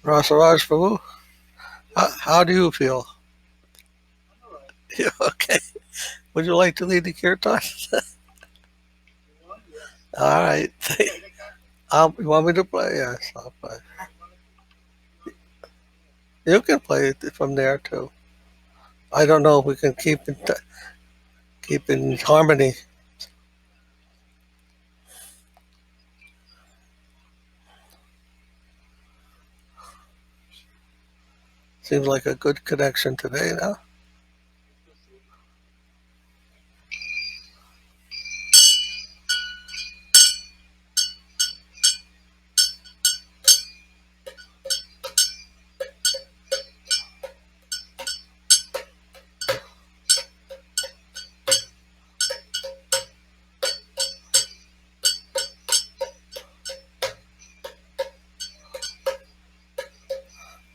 Rasaraj Prabhu, how do you feel? Yeah, okay. Would you like to lead the kirtan? All right. You want me to play? Yes, I'll play. You can play it from there too. I don't know if we can keep in harmony. Seems like a good connection today now.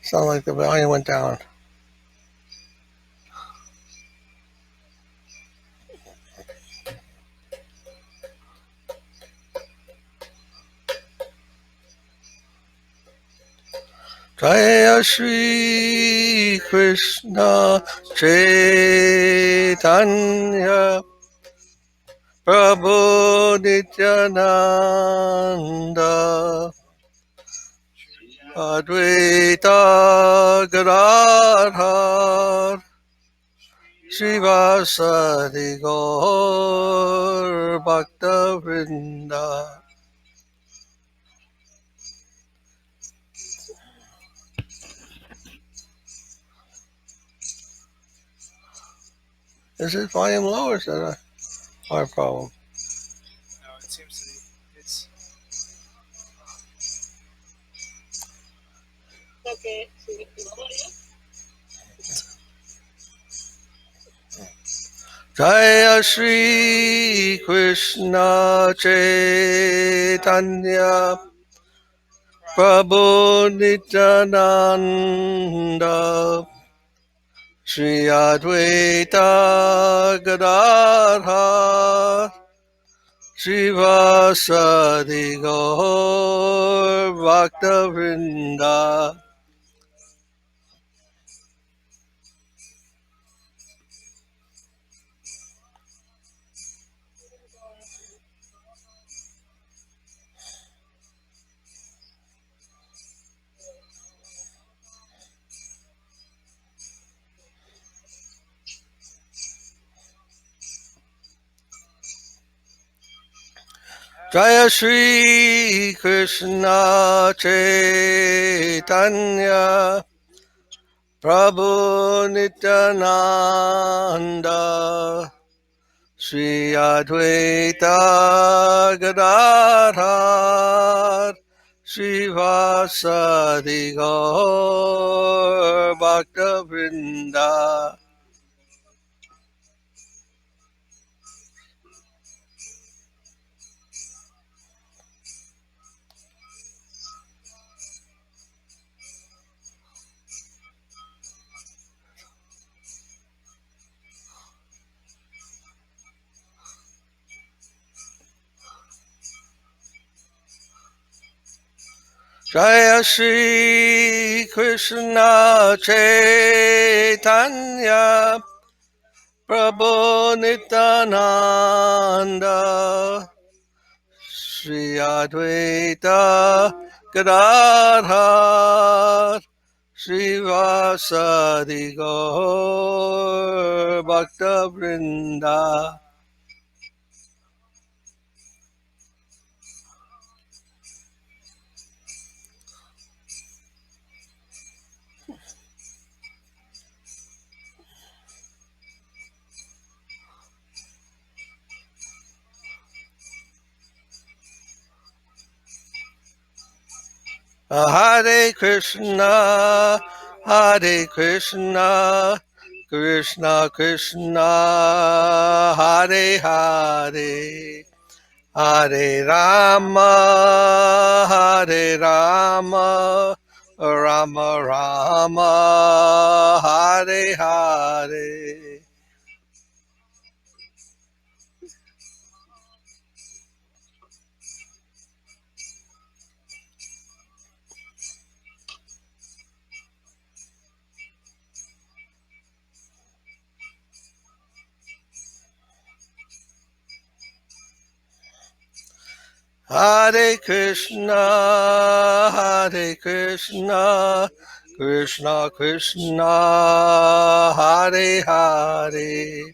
Sound like the volume went down. Jaya Shri Krishna Chaitanya Prabhu Nityananda Advaita Gadadhar Srivasadi Gaur Bhakta Vrinda. Is it volume low or is that a hard problem? No, it seems to be. It's okay. Jaya Shri Krishna Chaitanya Prabhu Nityananda Shri Advaita Gadadhar Srivasadi Gaur Bhakta Vrinda. Jaya Shri Krishna Chaitanya Prabhu Nityananda Shri Advaita Gadadhar Srivasadi Gaur Bhakta Vrinda. Jaya Shri Krishna Chaitanya Prabhu Nityananda Shri Advaita Gadadhar Srivasadi Gaur Bhakta Vrinda. Hare Krishna, Hare Krishna, Krishna Krishna, Hare Hare, Hare Rama, Hare Rama, Rama Rama, Hare Hare. Hare Krishna, Hare Krishna, Krishna Krishna, Hare Hare,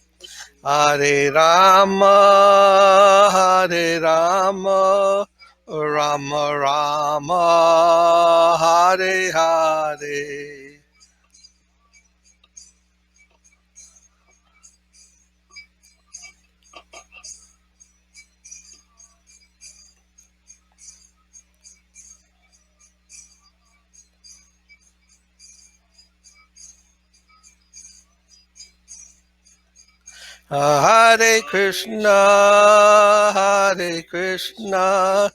Hare Rama, Hare Rama, Rama Rama, Hare Hare. Hare Krishna, Hare Krishna,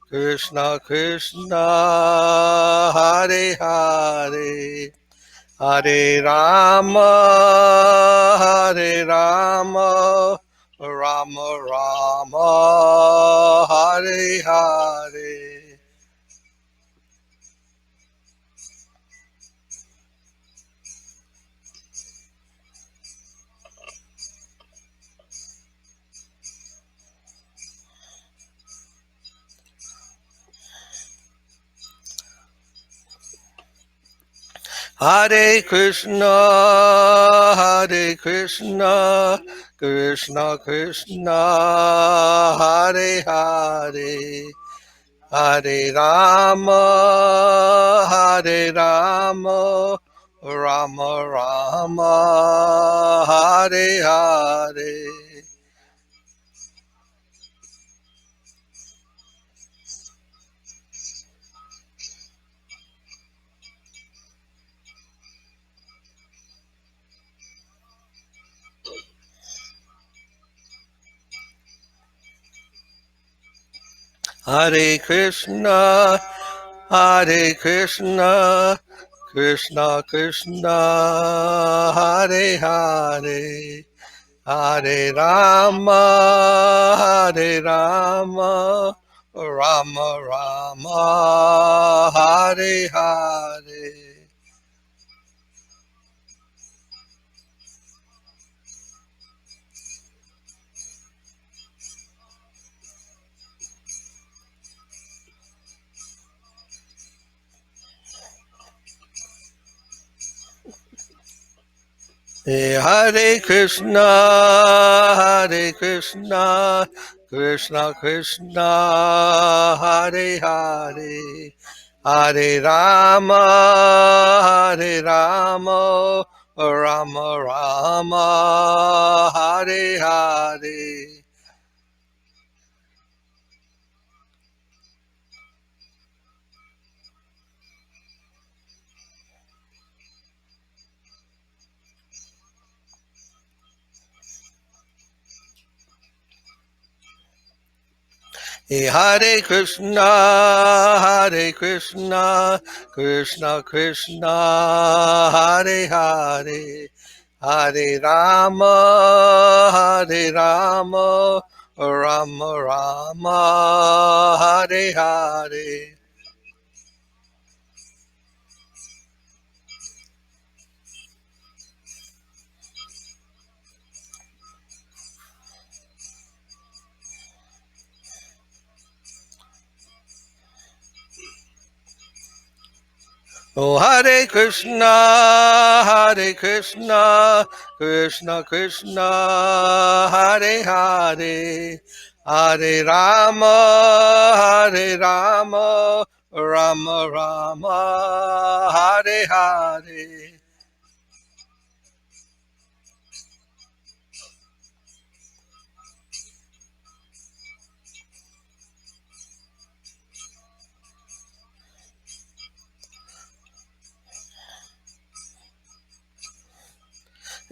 Krishna Krishna, Hare Hare, Hare Rama, Hare Rama, Rama Rama, Hare Hare. Hare Krishna, Hare Krishna, Krishna Krishna, Hare Hare, Hare Rama, Hare Rama, Rama Rama, Hare Hare. Hare Krishna, Hare Krishna, Krishna Krishna, Hare Hare, Hare Rama, Hare Rama, Rama Rama, Hare Hare. Hare Krishna, Hare Krishna, Krishna Krishna, Hare Hare, Hare Rama, Hare Rama, Rama Rama, Hare Hare. Hare Krishna, Hare Krishna, Krishna Krishna, Hare Hare, Hare Rama, Hare Rama, Rama Rama, Hare Hare. Oh, Hare Krishna, Hare Krishna, Krishna Krishna, Hare Hare, Hare Rama, Hare Rama, Rama Rama, Hare Hare.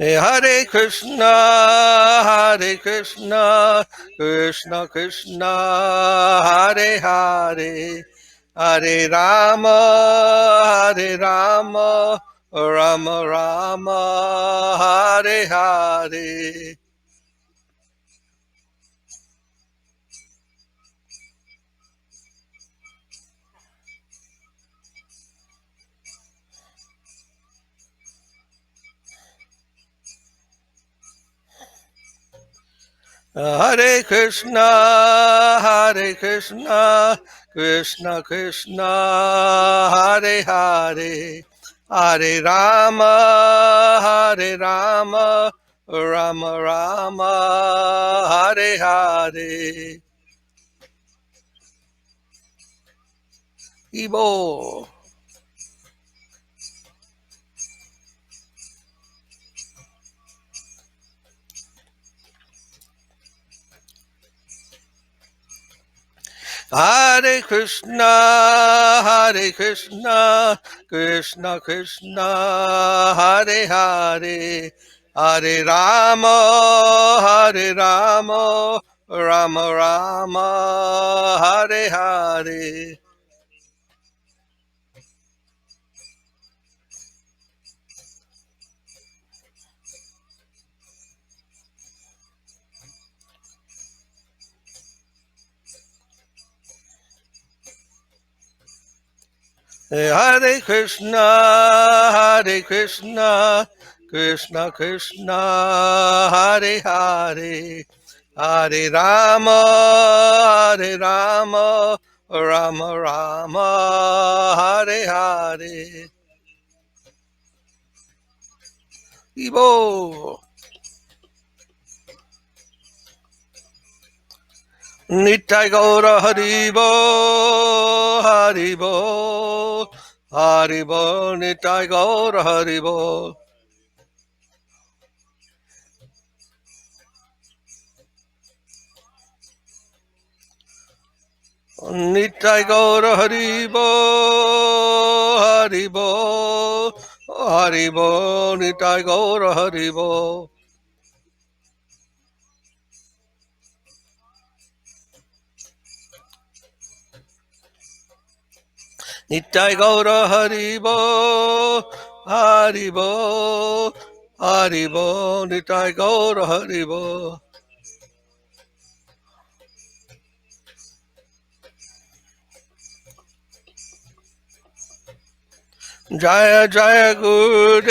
Hare Krishna, Hare Krishna, Krishna Krishna, Hare Hare, Hare Rama, Hare Rama, Rama Rama, Hare Hare. Hare Krishna, Hare Krishna, Krishna Krishna, Hare Hare, Hare Rama, Hare Rama, Rama Rama, Hare Hare. Ibo. Hare Krishna, Hare Krishna, Krishna Krishna, Hare Hare, Hare Rama, Hare Rama, Rama Rama, Hare Hare. Hare Krishna, Hare Krishna, Krishna Krishna, Hare Hare, Hare Rama, Hare Rama, Rama Rama, Hare Hare. Ibo. Nitai Gaura Haribo, Haribo, Haribo, Nitai Gaura Haribo. Nitai Gaura Haribo, Haribo, Haribo, Nitai Gaura Haribo. Nitai Gaura Haribo, Haribo, Haribo, Nitai Gaura Haribo. Jaya Jaya Gurudev,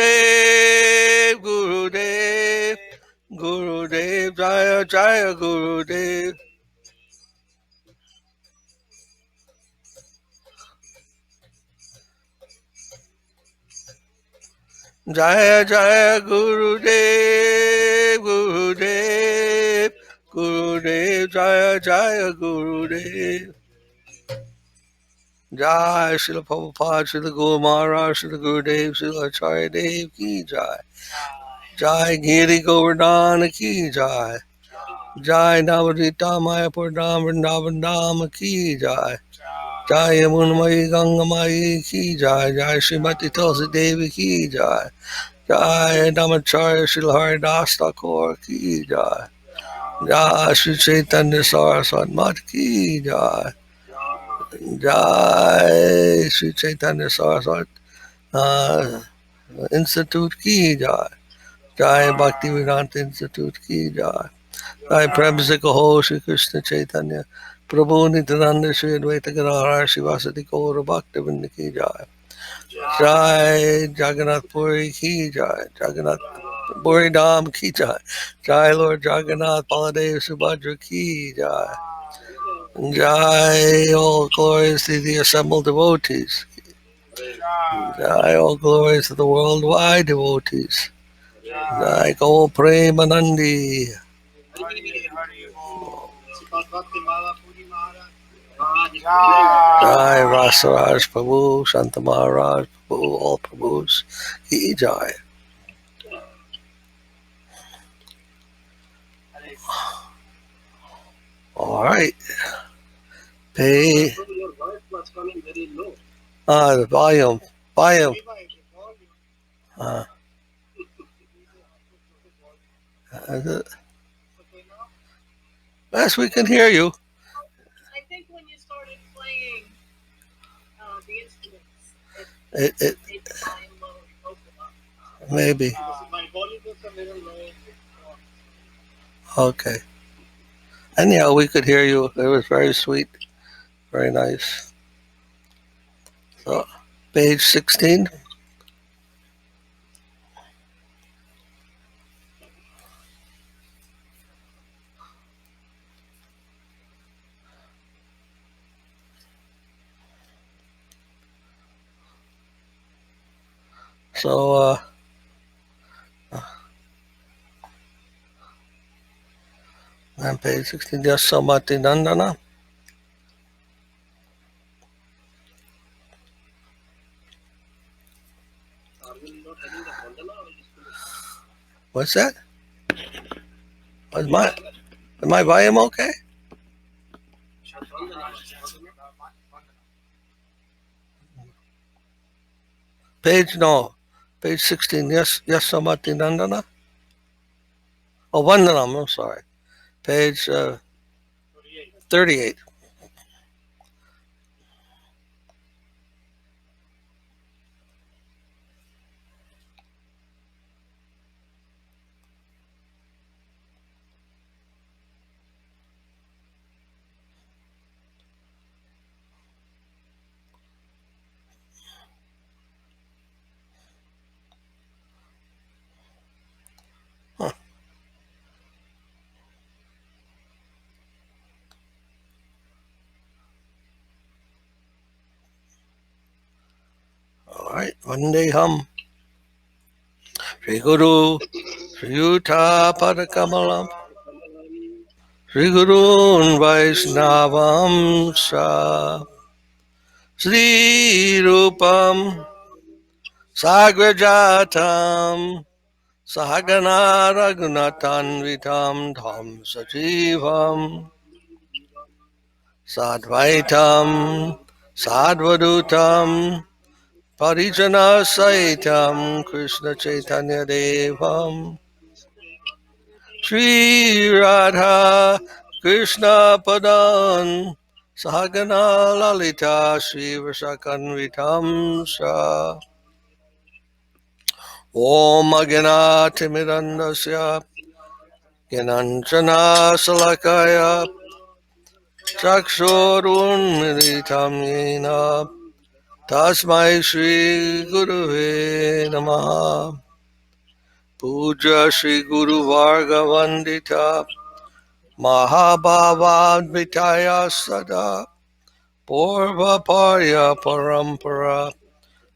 Gurudev, Gurudev, Jaya Jaya Gurudev. Jaya Jaya Gurudev, Gurudev, Gurudev, Jaya Jaya Gurudev. Jai Srila Prabhupada, Srila Guru Maharaj, Srila Gurudev, Srila Acharya Dev Ki Jai. Jai Giri Govardhana Ki Jai. Jai Navadvita Mayapur Dham Vrindavan Dham Ki Jai. Jai Yamunamai Gangamai Ki Jai. Jai Srimati Tulsi Devi Ki Jai. Jai Namacharya Srila Haridas Thakur Ki Jai. Jai Sri Chaitanya Saraswat Mat Ki Jai. Jai Sri Chaitanya Saraswat Institute Ki Jai. Jai Bhakti Vedanta Institute Ki Jai. Jai Prem Se Kaho Shri Krishna Chaitanya Prabhu Nityananda Shri Advaita Gadadhar Shivasati Gaura Bhakti Vrinda Ki Jai. Jai Jagannath Puri Ki Jai. Jagannath Puri Dham Ki Jai. Jai Lord Jagannath Baladev Subhadra Ki Jai. Jai all glories to the assembled devotees. Jai all glories to the worldwide devotees. Jai Go Premanandi. Jai Rasaraj Prabhu, Santa Maharaj Prabhu, all Prabhus. Ki Jai. All right. Pay. The volume. Volume. Uh, yes, we can hear you. I think when you started playing the instruments, It made the volume lower. maybe. My volume was a little low. Okay. Anyhow, we could hear you. It was very sweet, very nice. So, page 16. So, on page 16, yes, Sat-cit-ananda. What's that? Is my volume okay? Page 16, yes, Sat-cit-ananda. Oh, Vandanam, I'm sorry. Page 38. Huh. All right, Vandeham. Sri Guru, Sri Yuta Padakamalam, Sri Gurun Vaisnavam Sa, Sri Rupam, Sagrajatam, Sahagana Raghunatan Vitam Dham Sajivam, Sadvaitam, Sadvadutam, Parijana Saitam, Krishna Chaitanya Devam, Sri Radha Krishna Padan Sahagana Lalita Sri Vasakanvitam Sa Om Aganati Mirandasya Gananchana Salakaya Chakshorun Militam Yena Tasmai Shri Guruve Namaha Puja Shri Guru Varga Vandita Mahabhavadvitaya Sada Purva Parya Parampara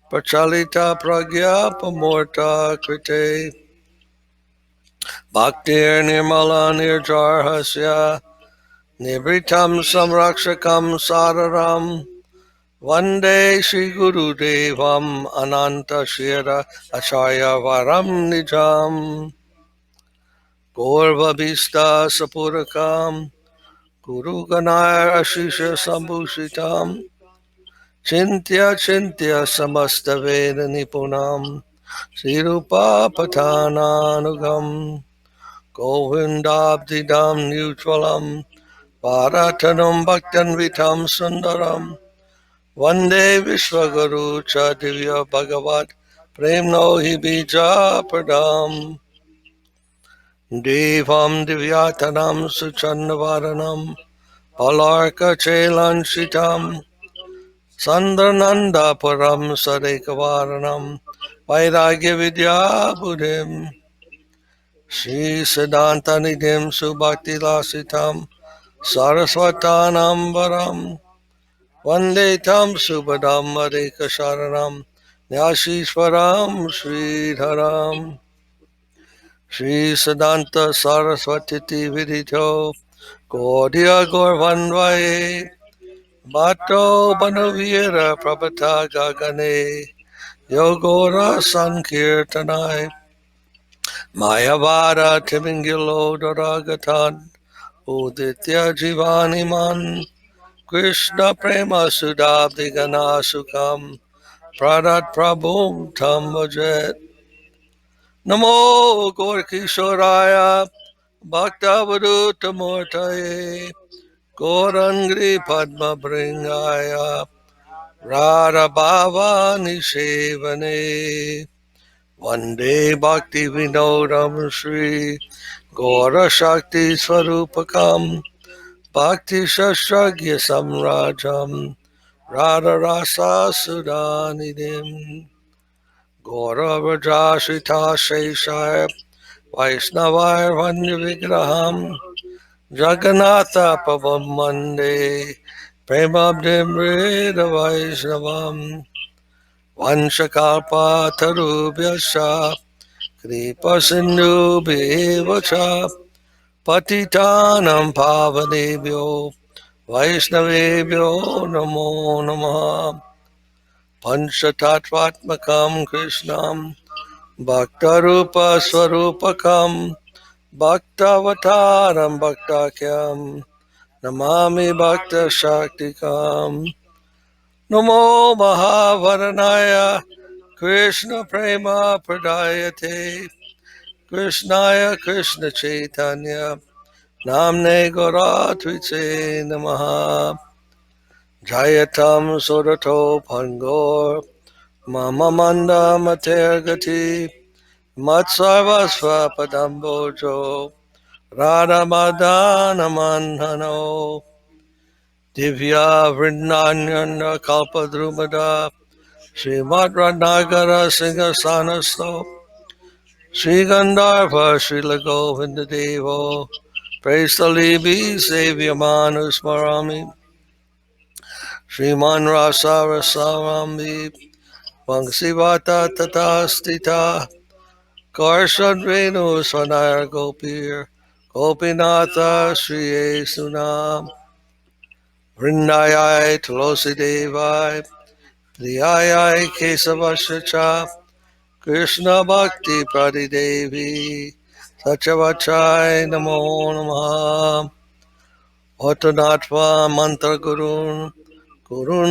Prachalita Pragya Pamurta Krite Bhaktir Nirmala Nirjarhasya Nivritam Samrakshakam Sararam Vande Shri Guru Devam Ananta Shira Acharya Varam Nijam Gaurva Bhista Sapurakam Guru Ganaya Ashisha Sambhushitam Chintya Chintya Samasta Veda Nipunam Sirupa Patananugam Govindabdidam Nutvalam Bharatanam Bhaktan Vitam Sundaram Vande Vishwaguru Cha Divya Bhagavat Premno Hibija Pradam Devam Divyatanam Suchanvaranam Palarka Chelanchitam Sandrananda Param Sadekavaranam Vairagya Vidya Buddhim Sri Siddhanta Nidhim Subhakti Lasitam Saraswatanam Varam Vande Tam Subhadam Adeka Sharanam Nyashishwaram Sridharam Sri Siddhanta Saraswati Vidito Gaudiya Gaurvanvaye Bhatto Banavira Prabhata Gagane Yogora Sankirtanai Mayavara Timingilo Doragatan Uditya Jivaniman Krishna Prema Sudabdi Gana Sukam Pradat Prabhum Tambajet Namo Gorkishoraya Bhaktavaduta Murtaye Gorangri Padma Bringaya Radha Bhavani Sevane Vande Bhakti Vinodam Shri Gaura Shakti Swarupakam Bhakti Shashragya Samrajam Radha Rasa Sudanidim Gaura Vrajashita Sheshaya Vaishnavaya Vanya Vigraham Jagannatha Pavam Mande Premabdimrita Vaishnavam Vanchakalpatarubhyascha Kripa Sindhubheva cha Patitanam Pavanebhyo Vaishnavebhyo Namo Namaha Panchatattvatmakam Krishnam Bhaktarupa Swarupakam Bhaktavataram Bhaktakyam Namami Bhakta Shaktikam Namo Mahavaranaya Krishna Prema Pradayate Krishnaya Krishna Chaitanya Namne Goratvice Namaha Jayatam Surato Pangor Mama Manda Matergati Matsarvasva Padambojo Radha Madana Manhano Divya Vrindanyana Kalpadrumada Srimad Radnagara Singha Sri Gandharva Sri Lagovinda Devo Praise the Libhi Savior Manus Marami Sriman Rasa Rasarambi Vangsivata Tata Stita Karshad Renu Swanaya Gopir Gopinatha Sri Sunam Vrindayai Tulosi Devai Priyayai Kesavashacha Krishna Bhakti Pradidevi Sachavachai Namo Namaha Otanatva Mantra Gurun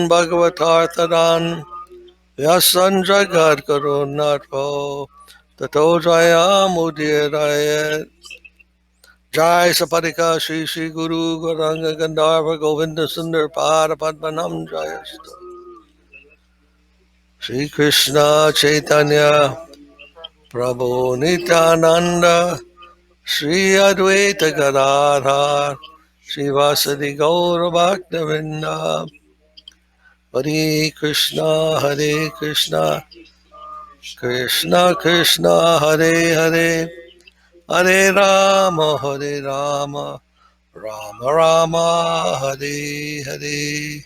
Bhagavatarthadan Vyasan Jagat Gurun Natvo Tato Jayam Udirayat Jai Sapadika Shri Shri Guru Gauranga Gandharva Govinda Sundar Pada Padmanam Jayastu Shri Krishna Chaitanya Prabhu Nityananda Shri Advaita Gadadhar Srivasadi Gaura Bhaktavinda Hare Krishna Krishna Krishna Hare Hare Hare Rama Rama Rama Hare Hare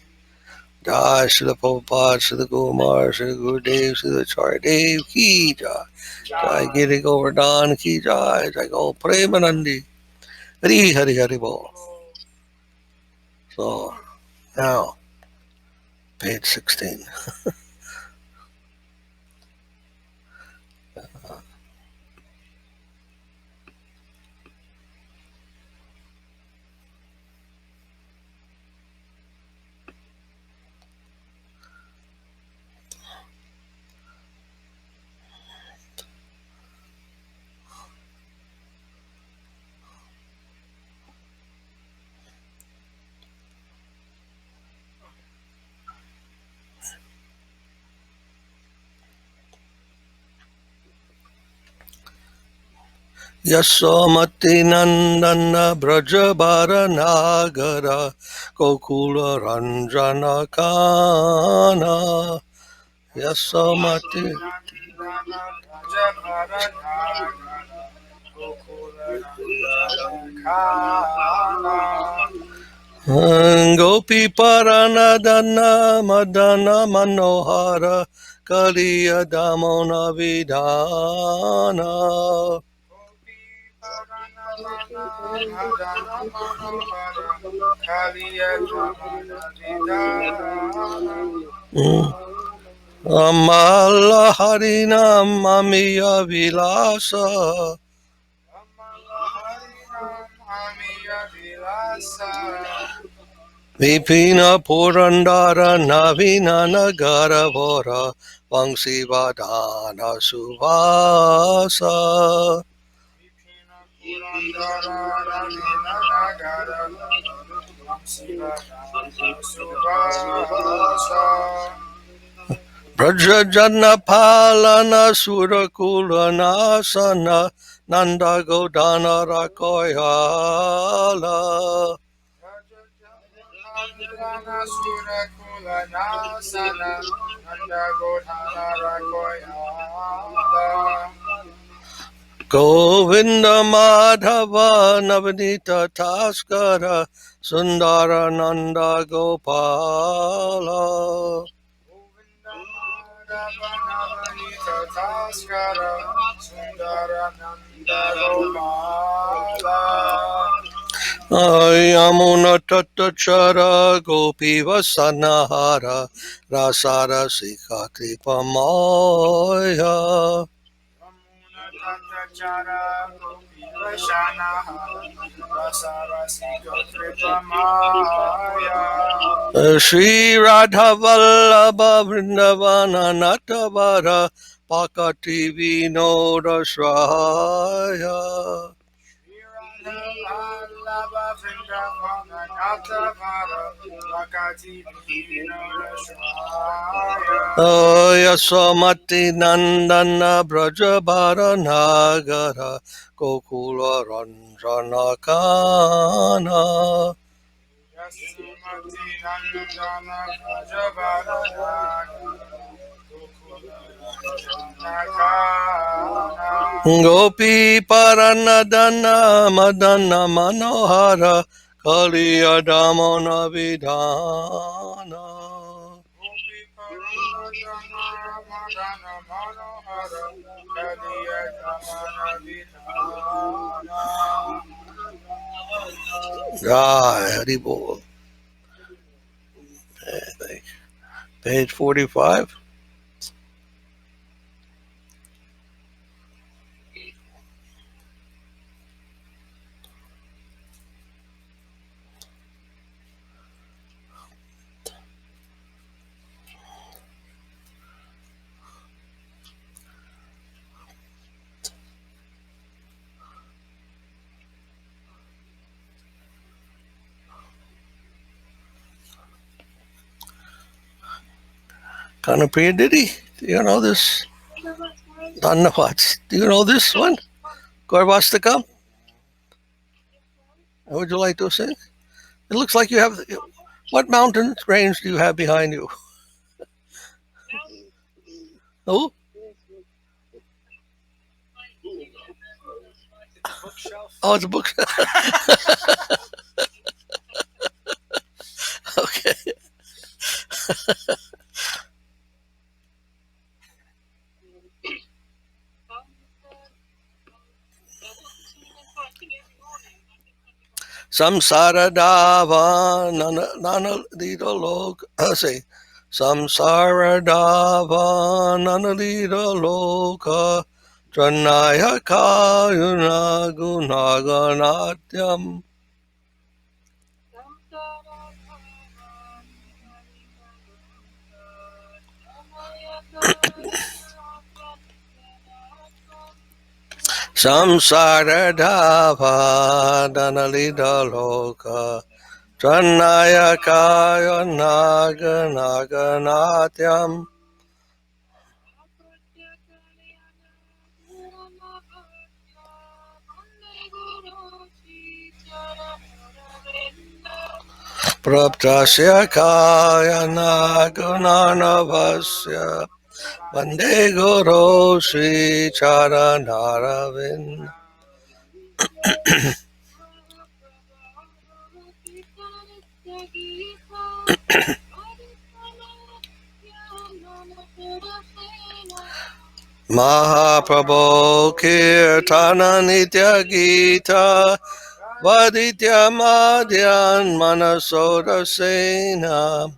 Jai Srila Prabhupada Srila Guru Srila Gurudev Srila Acharya Dev Ki Jai Jai Giri Govardhan Ki Jai Jai Go Premanandi Hare Hare Hare Bol. So now page 16. Yasomati Nandana Brajabara Nagara Gokula Ranjana Kana Yasomati Gopi Paranadana Madana Manohara Kaliya Damona Vidana Amala Harinam Mamiya Vilasa Vipina Purandara Navina Nagara Vora Vangsi Vadana Suvasa Brajajana Palana Surakula Nasana Nanda Godana Rakoyala Govinda Madhava Navanita Taskara Sundara Nanda Gopala Navavanita Taskara Sundara Nanda Gopala Yamuna Tatachara Gopi Vasanahara Rasara Sikati Pamaya Yamuna Tatachara Gopi Vashana Rasarasika Tripamaya Shri Radha Vallabha Vrindavana Natavara Pakati Vinoda Shraya Vallabha Vrindavana Natavara Vakati Vinoda Shraya Yasomati Nandana Brajabara Nagara Gokula Ranjana Kana Yasumati Nandana Vrajavaradana Gokula Ranjanakana Gopi Paranadana Madana Manohara Kaliya Damona Vidhana Gopi Paranadana Madana Manohara Kaliya Damana Vidhana Jai Hari Bol. Page 45. Kanapriya Didi, do you know this? Dhanavad. Do you know this one? Gaurvastakam? Would you like to sing? It looks like you have. What mountain range do you have behind you? Oh, It's a bookshelf. oh, it's a book. Okay. Samsara dava nana lida lok. Say, samsara dava nana lida loka. Tranaya kayuna gunaganatyam. Samsara dava nana lida loka. Tranaya kayuna gunaganatyam. Praptasya kayana gunanavasya Vande Guru Sri Charanaravind. Mahaprabhu Kirtana Nitya Gita Vaditya Madhyan Manasoda Sena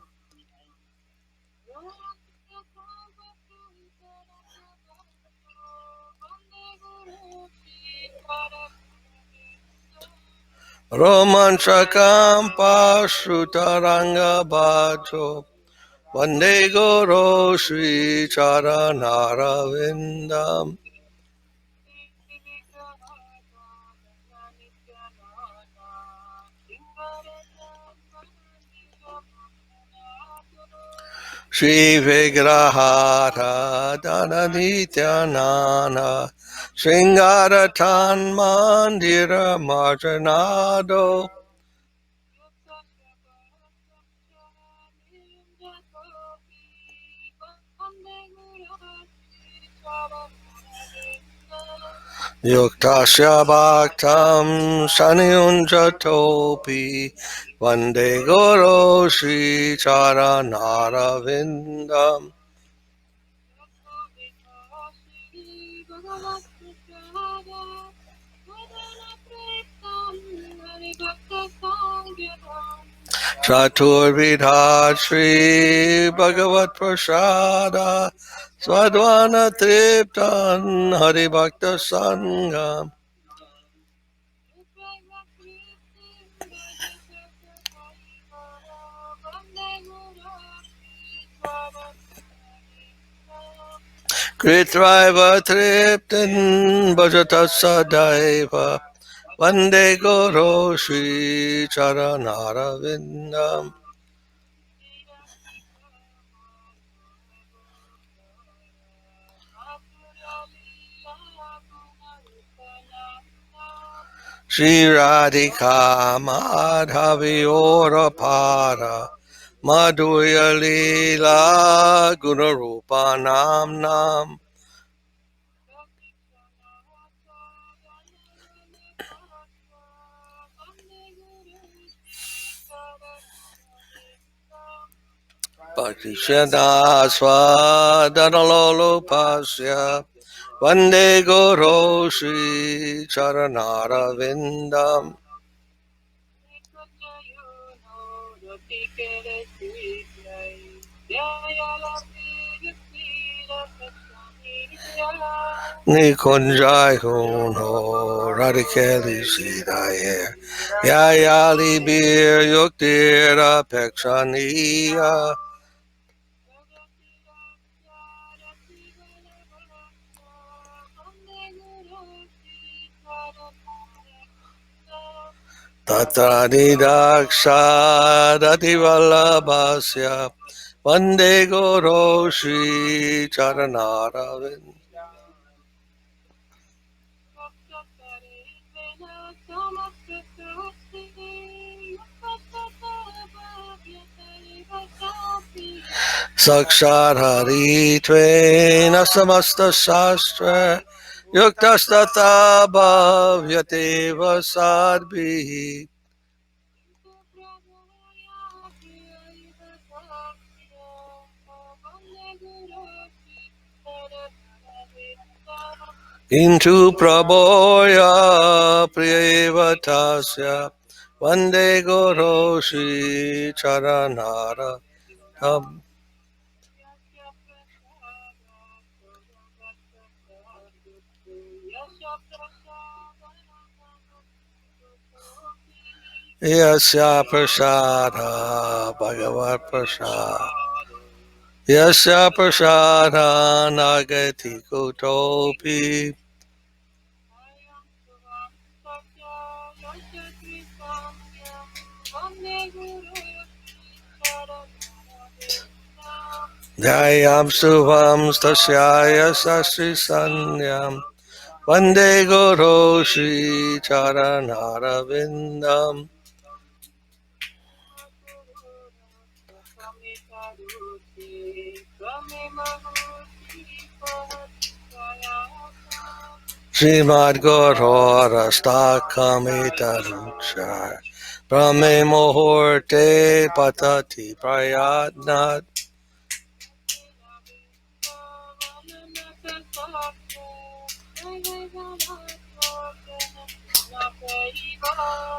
Romanchakam Pashrutaranga Bhajo Vande Guru Sri Charanaravinda. Shri Vigrahara Dhananityanana Sringaratan Mandira Marjanado Yuktasya Bhaktam Sanyunjatopi Vande Guru Sri Charanaravinda. Chaturvidha Shri Bhagavat Prasada Swadvana Triptan Hari Bhakta Sangam Kritraiva Triptan Bhajata Sadaiva Vande Guru Shri Charanara Vindam Shri Radhika Madhavi Orapara Madhurya Leela Gunarupa Nam Nam Bhakti Swadhanalolo Pasya Vande Guru Shri Charanara Vindam Nikunjai Huno Radikali Siddhaye Yayali Bir Yuktira Pekshaniya Tatrani Daksha Dati Vallabhasya Vande Guru Shri Charanara Vindam Sakshar Hari Tvena Samasta Shastra Yuktastata Bhavyate Vasadbhi Into Praboya Priyavatasya Vande Guru Shri Charanara Tam Yasya Prasada Bhagavat Prasada Yasya Prasada Nagati Kutopi Jayam Subham Stasyaya Sastri Sanyam Vande Guru Shri Charanara Vindam Srimad Guru Rastakam Ruksha Brahme Muhurte Patati Prayatnat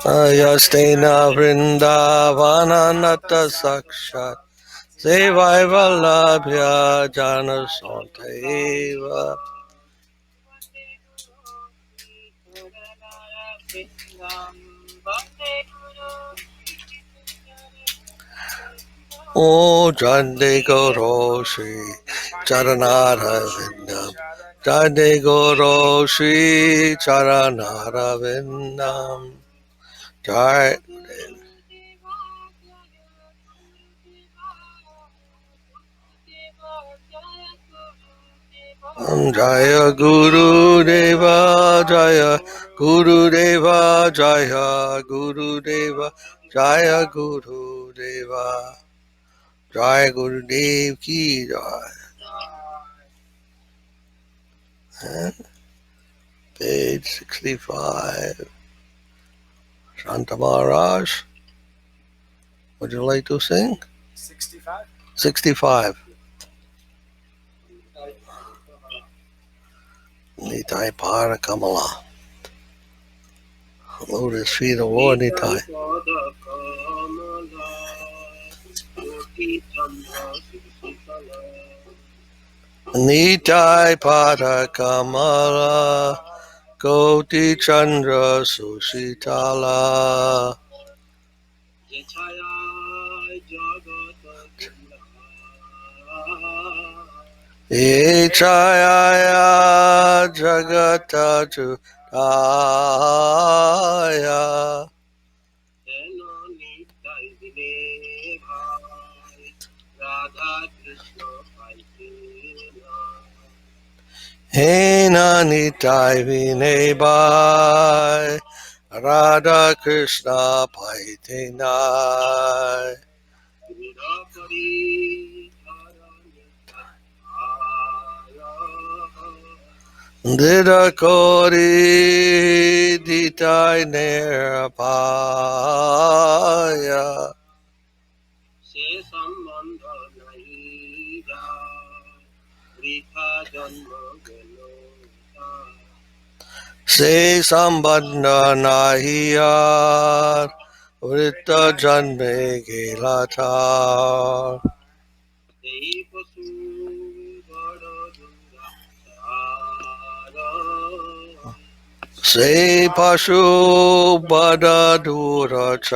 Ayastena Vrindavana Nata Sakshat Sevaiva Labhya Jana Santaiva O Jande Guru Shri Charanara Vindam Jande Guru Shri Charanara Vindam Jai Jaya Guru Deva Jaya Guru Deva Jaya Guru Deva Jaya Guru Deva Jaya Guru Dev Ki Jai. And page 65. Shanta Maharaj, would you like to sing? 65. 65. Nitai Para Kamala. Lotus feet of Lord Nitai. Nitai Pada Kamala Koti Chandra Sushitala Echaya Jagata Judaya Hena Nitai Vinay Bhai Radha Krishna Paitinai Dida Kori Ditai Nerapaya Se Sambandha Nahiyar Vritta Janme Gelatar Se Pashu Bada Durachara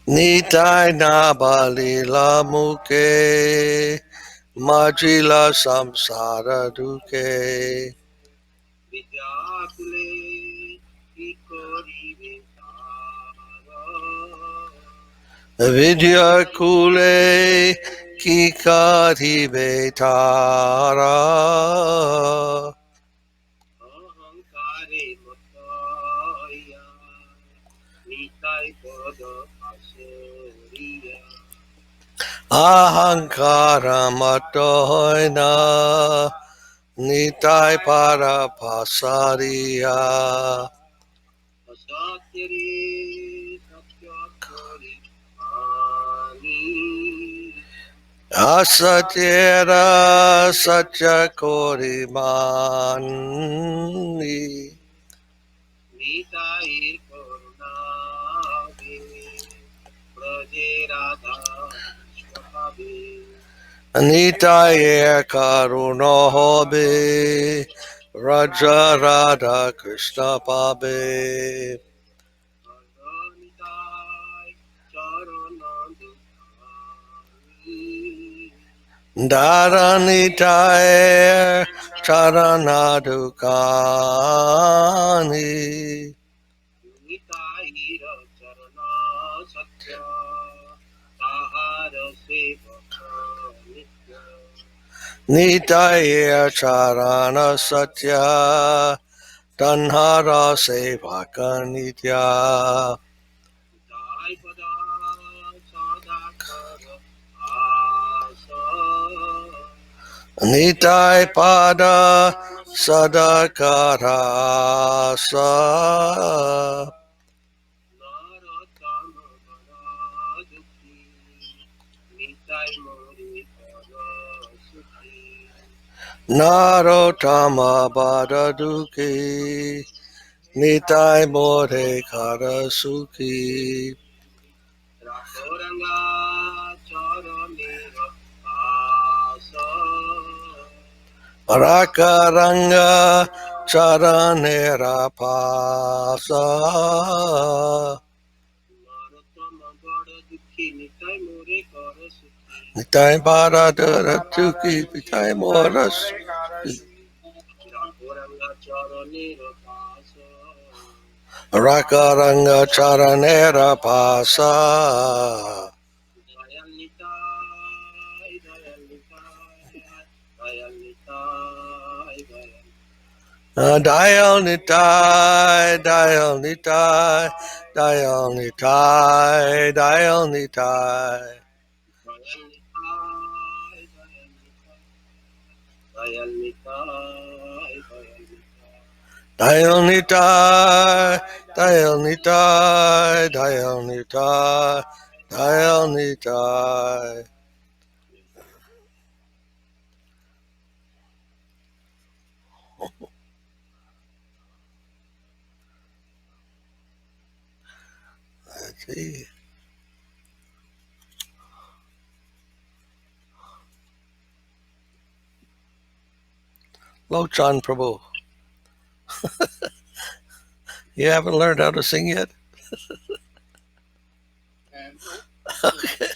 Nitai Nabalila Muke Majila Samsara Duke Vidya Kule Kikati Betara Ahankara Matoina Nitai Para Pasariya Asatyera Satyakori Mani Nitaya Karunohobe Raja Radha Krishna Pabe Dharanitaya Charanadukani Nitaya Charana Satya Tanhara Sevaka Nitya Nitai Pada Sadakarasa Narotama Badaduki Nitai More Karasuki Rakaranga Charanera Pasa Nitai Badaduki Nitai Moras Rakaranga Charanera Pasa Dial Nitai, Dial Nitai, Dial Nitai, Dial Nitai. Dial Nitai, Dayal Nitai, Dayal Nitai, Dayal Nitai. Let's see. Lochan Prabhu. You haven't learned how to sing yet? Okay.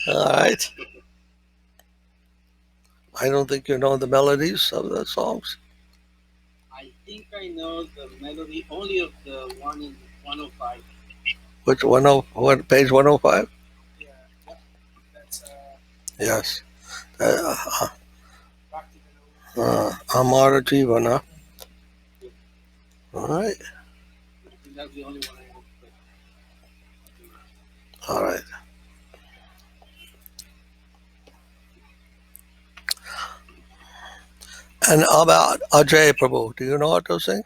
All right. I don't think you know the melodies of the songs. I think I know the melody only of the one in 105. Which what page 105? Yeah, yeah. That's Yes. Uh, Bhakti Yoga. Amara Jivana. All right. I think that's the only one I know. All right. And about Ajay Prabhu, do you know how to sing?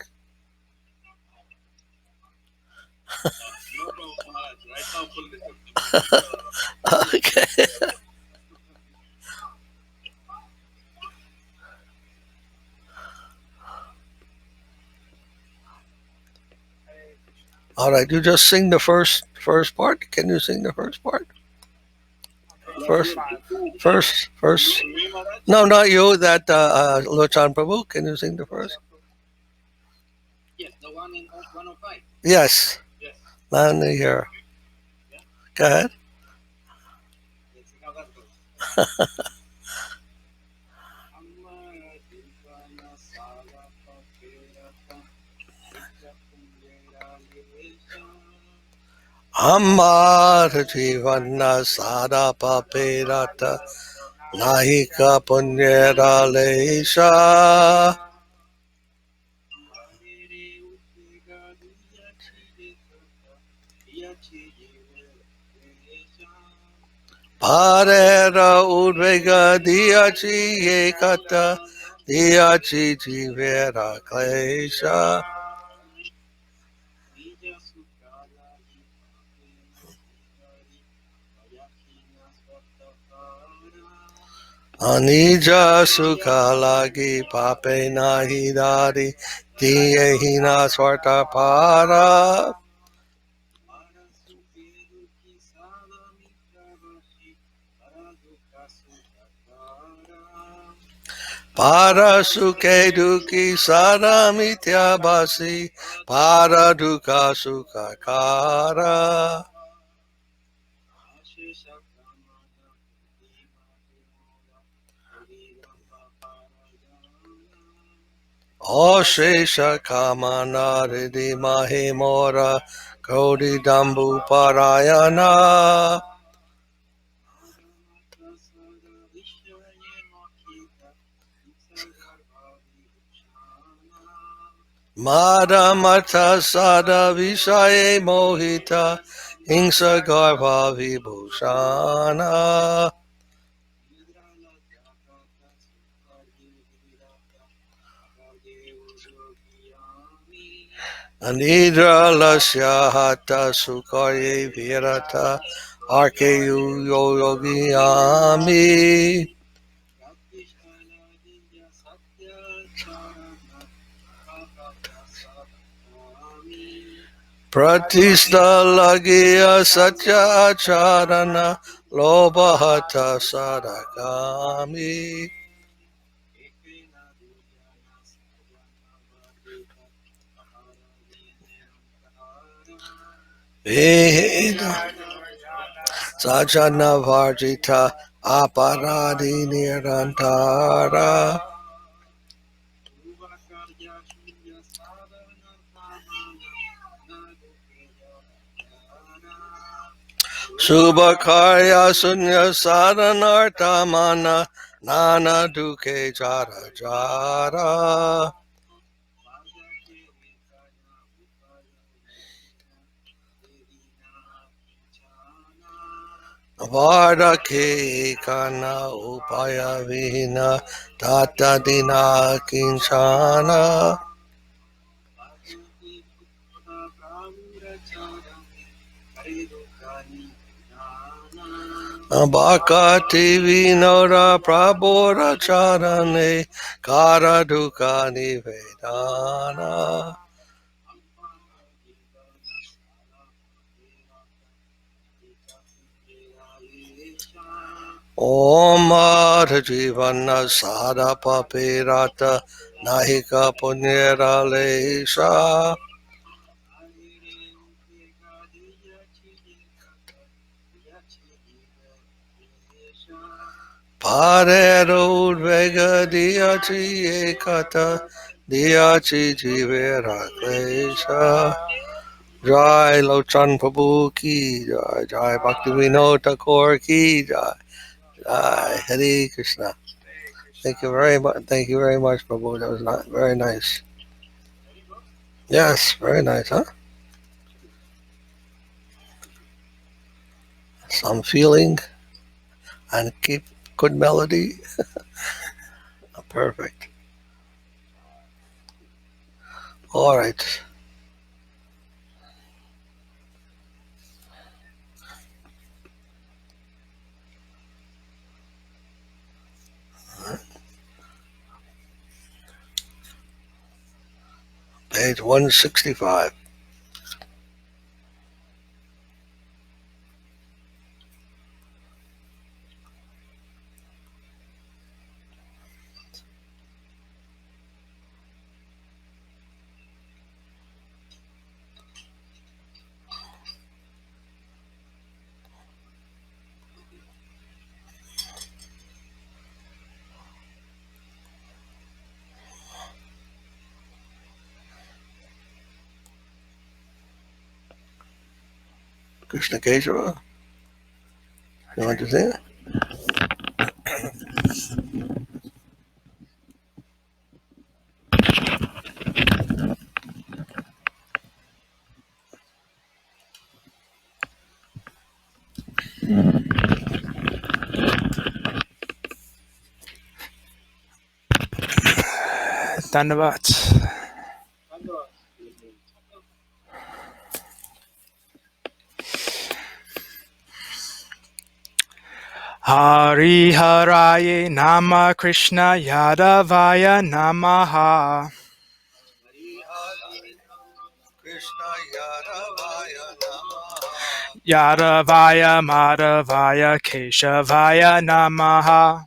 No, Maharaj. Right now, full Okay. All right. You just sing the first part. Can you sing the first part? First. No, not you. That Lochan Prabhu. Can you sing the first? Yes, the one in 105. Yes. Yes. Let me hear. Go ahead. Let's see how that goes. Amara Divana Sala Papirata Nitya Punyera Nivesha Amara Jivana Sada Papirata Nahika Punyera Leisha. Marire Utega Diyachi Dekata Diyachi Yevesha Parera Udvega Diachi Yekata Diachi Jivera Klesha. Nija Sukala Yipate Nahidari Ayakina Svatapara Anija Sukalagi Pape Nahidari Diyehina Swartapara. Arasukeru Kisala Mitrabashi Araduka Sukatara Para Suke Duki Saramitya Basi Para Duka Sukakara. Ashesha Kamana Dima Demola Urigamba Parajana Oshesha Kamana Ridi Mahimora Kodi Dambu Parayana. Madhamata Sada Vishaye Makita Isagarbhavi Bhushana Madhamata Sada Vishaye Mohita Hingsa Garbha Vibhushana. Nidrala Jagata Sukari Virata Akade Udogiyami Anidra Lasya Hata Sukarye Virata Arkeyu Yogyami. Pratishthala Divya Satya Charana Bhagavata Sadhami Pratista Lagia Satya Acharana Lobahata Sadakami. Ekena Dujana Sajana Vadita Aharadini Ankara Veda Sajana Varjita Aparadi Nirantara. Uvakarya Shunya Sadhana Kamana Nadukeya Jana Subhakarya Sunya Saranartamana Nana Duke Jara Jara. Vajake Kaya Upaya Vedina Kinchana Vardake Kana Upaya Vihina Tata Dina Kinchana. Bhakti Vinoda Prabodha Charane Kara Dukani Vedana. Om Madha Jivana Sada Papirata Nahika Punyera Lesha Parero Vega Diachi Ekata Diachi Jivera Klesha Jai Lochan Prabhu Ki Jai Jai Bhakti Vinod Thakur Ki Jai Jai Hare Krishna. Thank you very much. Thank you very much, Prabhu. That was not very nice. Yes, very nice, huh? Some feeling and keep good melody. Perfect. All right. Page 165. Krishna Keshava. You want to sing it? Dandavat. Hari Haraye Nama Krishna Yadavaya Namaha. Krishna Yadavaya Namaha. Yadavaya Madhavaya Keshavaya Namaha.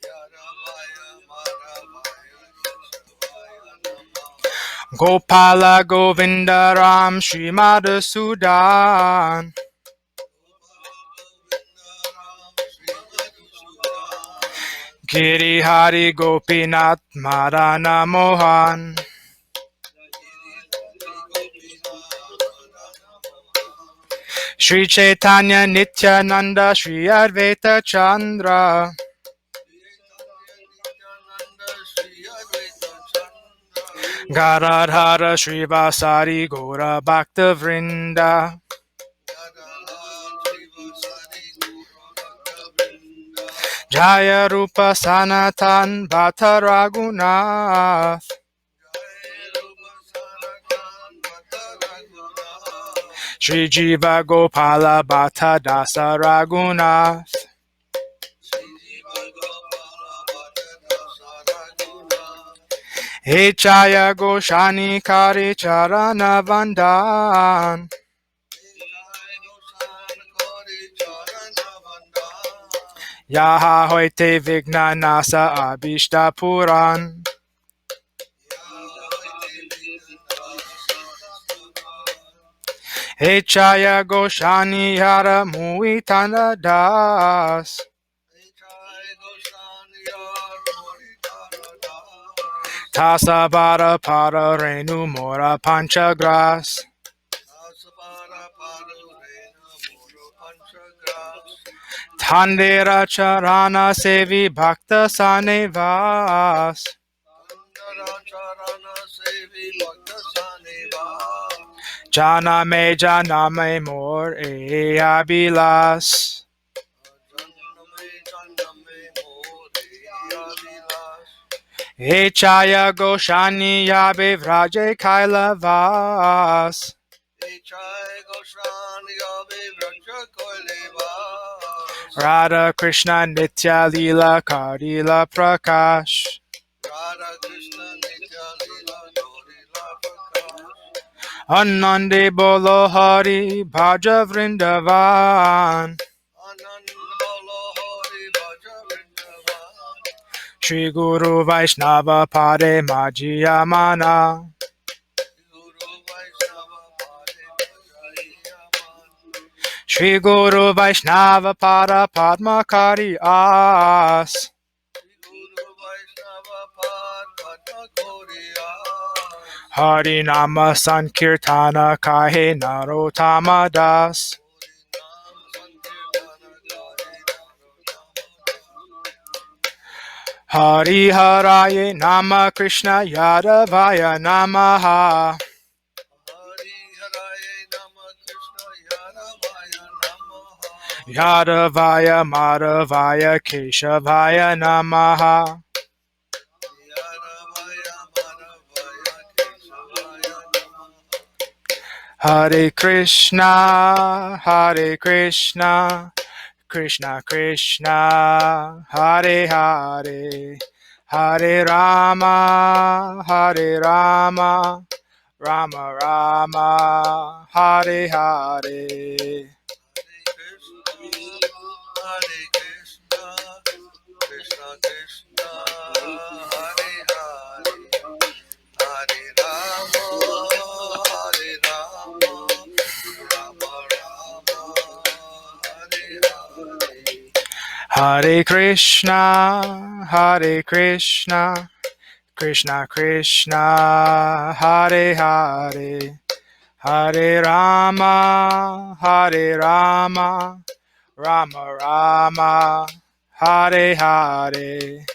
Yadavaya Madhavaya Keshavaya Namaha. Gopala Govinda Ram Shri Madhusudan. Giri Hari Gopinath Madana Mohan. Shri Chaitanya Nityananda Shri Advaita Chandra. Gadadhara Srivasari Gora Bhakta Vrinda. Jaya Rupa Sanatan Bhatta Raghunath. Shri Jiva Gopala Bhatta Dasa Raghunath. He Chaya Goshani Kari Charana Vandan. Yaha Hoite Vigna Nasa Abhishta Puran. He Chaya Goshani Yara Muitana Das. Tasabara Para Renu Mora Panchagras. Thandera Charana Sevi Bhakta Sanevas. Jana me more e abilas. He Chaya Goshani Yabe Vraje Kailavas. Chai Goshan Yabe Vraja Koilevas. Radha Krishna Nitya Lila Karila Prakash. Radha Krishna Nitya Lila Gaurila Prakash. Anande Bolo Hari Bhaja Vrindavan. Anand Bolo Hari Bhaja Vrindavan. Shri Guru Vaishnava Pade Majiyamana. Guru Vaishnava Pade Majayamana. Shri Guru Vaishnava Pada Padmakari As. Guru Vaishnava Pad Padma Gauriyas. Hari Nama Sankirtana Kahe Narottama Das. Hari Haraye Nama Krishna Yadavaya Namaha. Hari Haraye Nama Krishna Yadavaya Namaha. Yadavaya Madhavaya Keshavaya Namaha. Yadavaya Madhavaya Keshavaya Namaha. Hare Krishna, Hare Krishna, Krishna Krishna, Hare Hare, Hare Rama, Hare Rama, Rama Rama, Hare Hare. Hare Krishna, Krishna Krishna, Hare Hare, Hare Rama, Hare Rama, Rama Rama, Hare Hare. Hare Krishna, Hare Krishna, Krishna Krishna, Hare Hare, Hare Rama, Hare Rama, Rama Rama, Hare Hare.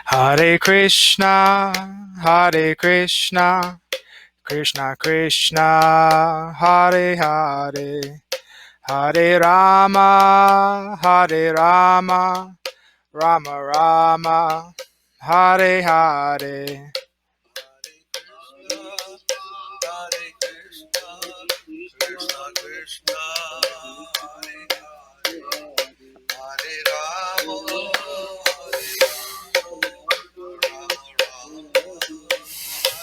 Hare Krishna, Hare Krishna, Krishna Krishna, Hare Hare, Hare Rama, Hare Rama, Rama Rama, Hare Hare. Hare Krishna, Hare Krishna, Krishna Krishna, Hare Hare, Hare Rama, Hare Rama,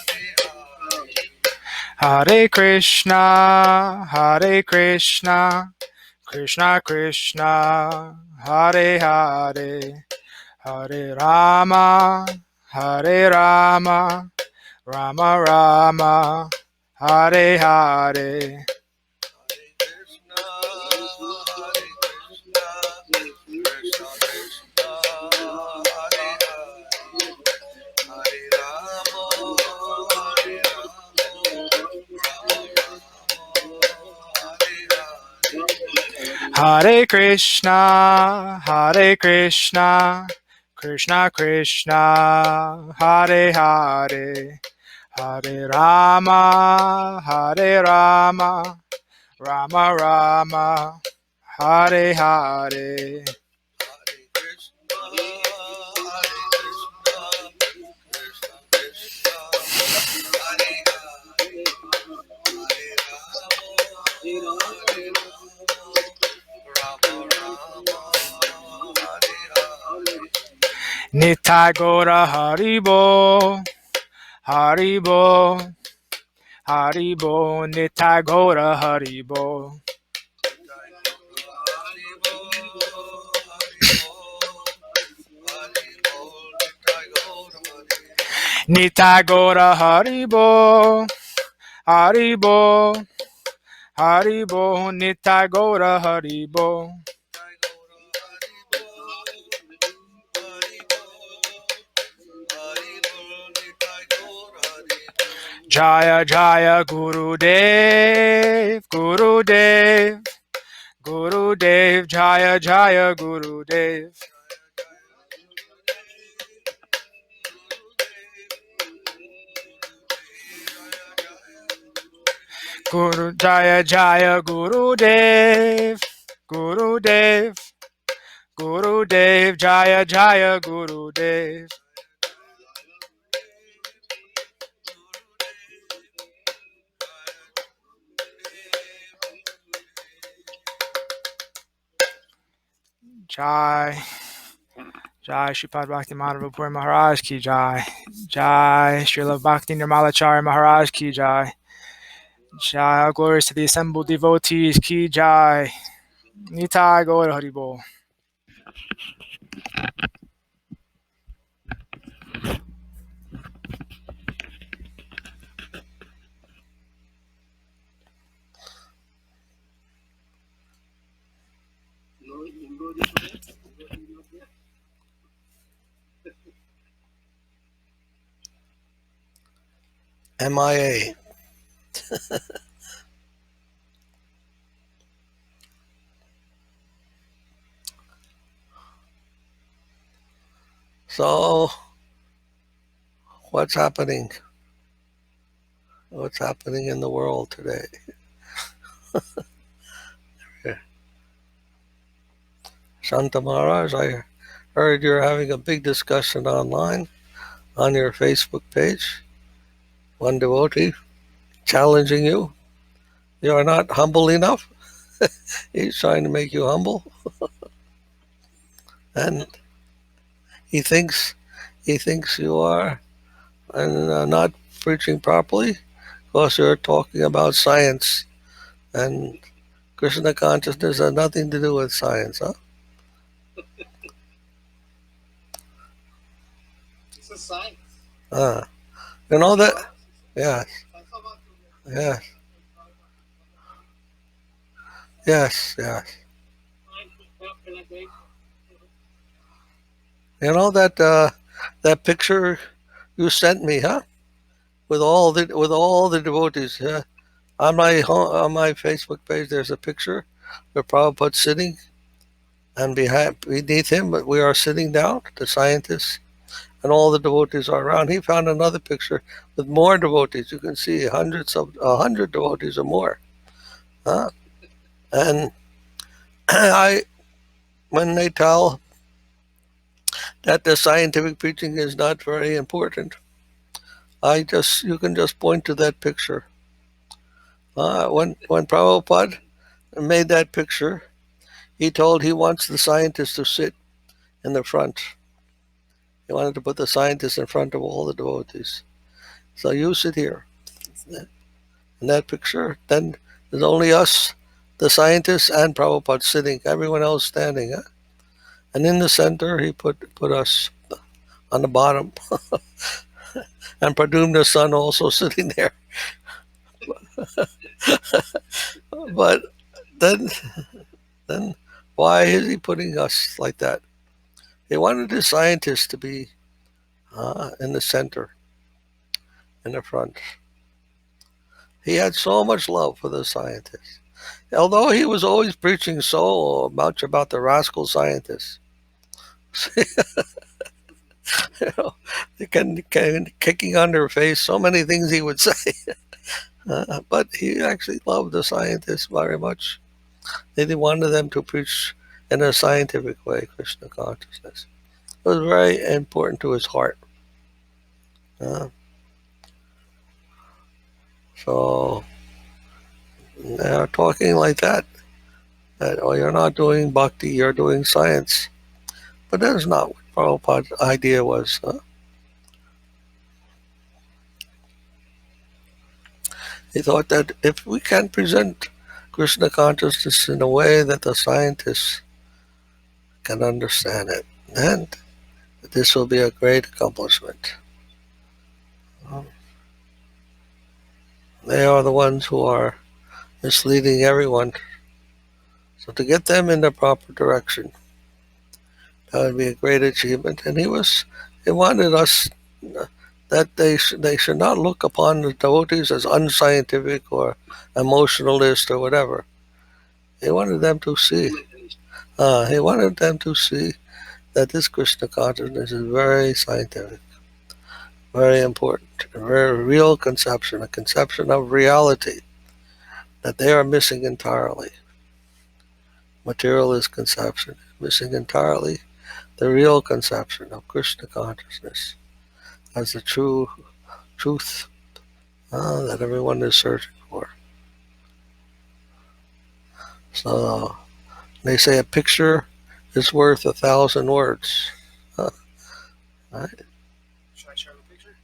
Rama Rama, Hare Hare. Hare Krishna, Krishna Krishna, Hare Hare, Hare Rama, Hare Rama, Rama Rama, Hare Hare. Hare Krishna, Hare Krishna, Krishna Krishna, Hare Hare, Hare Rama, Hare Rama, Rama Rama, Hare Hare. Hare Krishna, Hare Krishna, Krishna Krishna, Hare Hare, Hare Rama, Hare Rama, Rama Rama, Hare Hare. Hare Krishna, Hare Krishna, Krishna Krishna, Hare Hare, Hare Rama, Hare Rama, Rama Rama, Hare Hare. Hare Krishna, Hare Krishna, Krishna Krishna, Hare Hare, Hare Rama, Hare Rama, Rama Rama, Hare Hare. Nitai Gora Haribo, Haribo, Haribo, Nitai Gora Haribo. Nitai Gora Haribo, Haribo, Haribo, Nitai Gora Haribo. Jaya Jaya Guru Dev, Guru Dev, Guru Dev, Jaya Jaya Guru Dev. Guru Jaya Jaya Guru Dev, Guru Dev, Guru Dev Jaya Jaya Guru Dev. Jai Jai Sripad Bhakti Madhava Puri Maharaj Ki Jai. Jai Srila Bhakti Nirmalachari Maharaj Ki Jai. Jai, all glories to the assembled devotees Ki Jai. Nitai Gaur Haribol. MIA. So, what's happening? What's happening in the world today? Shanta Maharaj, I heard you're having a big discussion online on your Facebook page. One devotee challenging you. You are not humble enough. He's trying to make you humble, and he thinks you are not preaching properly because you're talking about science, and Krishna consciousness has nothing to do with science, huh? It's a science. You know that? Yes, yes, yes, yes. You know that picture you sent me, huh? With all the devotees. On my Facebook page, there's a picture where Prabhupada sitting, and beneath him, we are sitting down, the scientists, and all the devotees are around. He found another picture with more devotees. You can see hundreds of 100 devotees or more. Huh? And I, when they tell that the scientific preaching is not very important, you can just point to that picture. When Prabhupada made that picture, he told he wants the scientists to sit in the front. He wanted to put the scientists in front of all the devotees. So you sit here in that picture. Then there's only us, the scientists, and Prabhupada sitting. Everyone else standing. Huh? And in the center, he put us on the bottom, and Pradyumna's son also sitting there. But then why is he putting us like that? He wanted the scientists to be in the center, in the front. He had so much love for the scientists. Although he was always preaching so much about the rascal scientists. You know, kicking on their face, so many things he would say. But he actually loved the scientists very much. He wanted them to preach in a scientific way, Krishna consciousness. It was very important to his heart. So they're talking like that oh, you're not doing bhakti, you're doing science. But that's not what Prabhupada's idea was. He thought that if we can present Krishna consciousness in a way that the scientists can understand it, then this will be a great accomplishment. They are the ones who are misleading everyone. So to get them in the proper direction, that would be a great achievement. And he wanted us that they should not look upon the devotees as unscientific or emotionalist or whatever. He wanted them to see. He wanted them to see that this Krishna consciousness is very scientific, very important, a very real conception, a conception of reality. that they are missing entirely. Materialist conception, missing entirely the real conception of Krishna consciousness as the true truth that everyone is searching for. So they say a picture is worth 1,000 words. Right? Should I share the picture?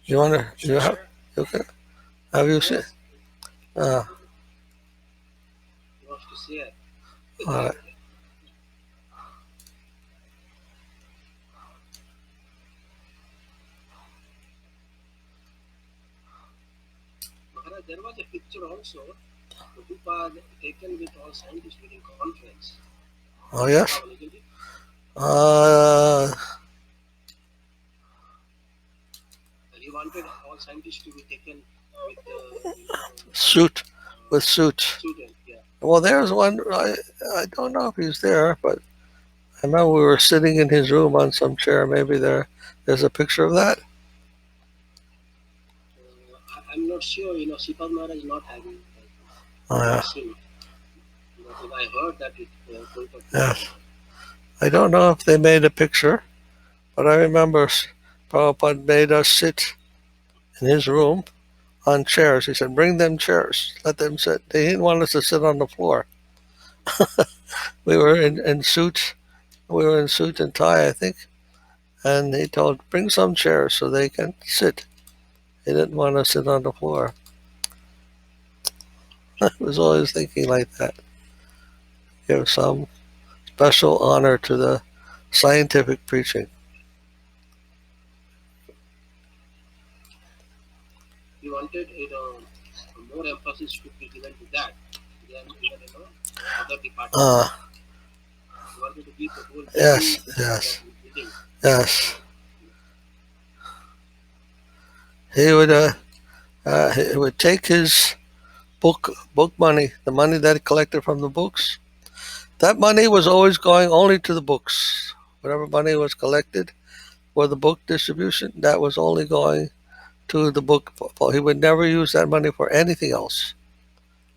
You want to? Should You I have? share? Okay. Have you seen? Uh, He wants to share. all right. Maharaj, there was a picture also, Prabhupada taken with all scientists during conference. Oh yes. Isn't it? Uh, He wanted all scientists to be taken with suit with suit. student. Yeah. Well, there's one. I don't know if he's there, but I remember we were sitting in his room on some chair. Maybe there's a picture of that. I'm not sure. Sripad Maharaj is not having it. Oh, yeah. Seen it. But I heard that it. Yes. I don't know if they made a picture, but I remember Prabhupada made us sit in his room on chairs. He said, "Bring them chairs. Let them sit." They didn't want us to sit on the floor. We were in suits. We were in suit and tie, I think. And he told, "Bring some chairs so they can sit." He didn't want to sit on the floor. I was always thinking like that. Give some special honor to the scientific preaching. He wanted more emphasis to be given to that than even other departments. He wanted to give the whole Yes. meeting. Yes. He would take his book money, the money that he collected from the books. That money was always going only to the books. Whatever money was collected for the book distribution, that was only going to the book. He would never use that money for anything else.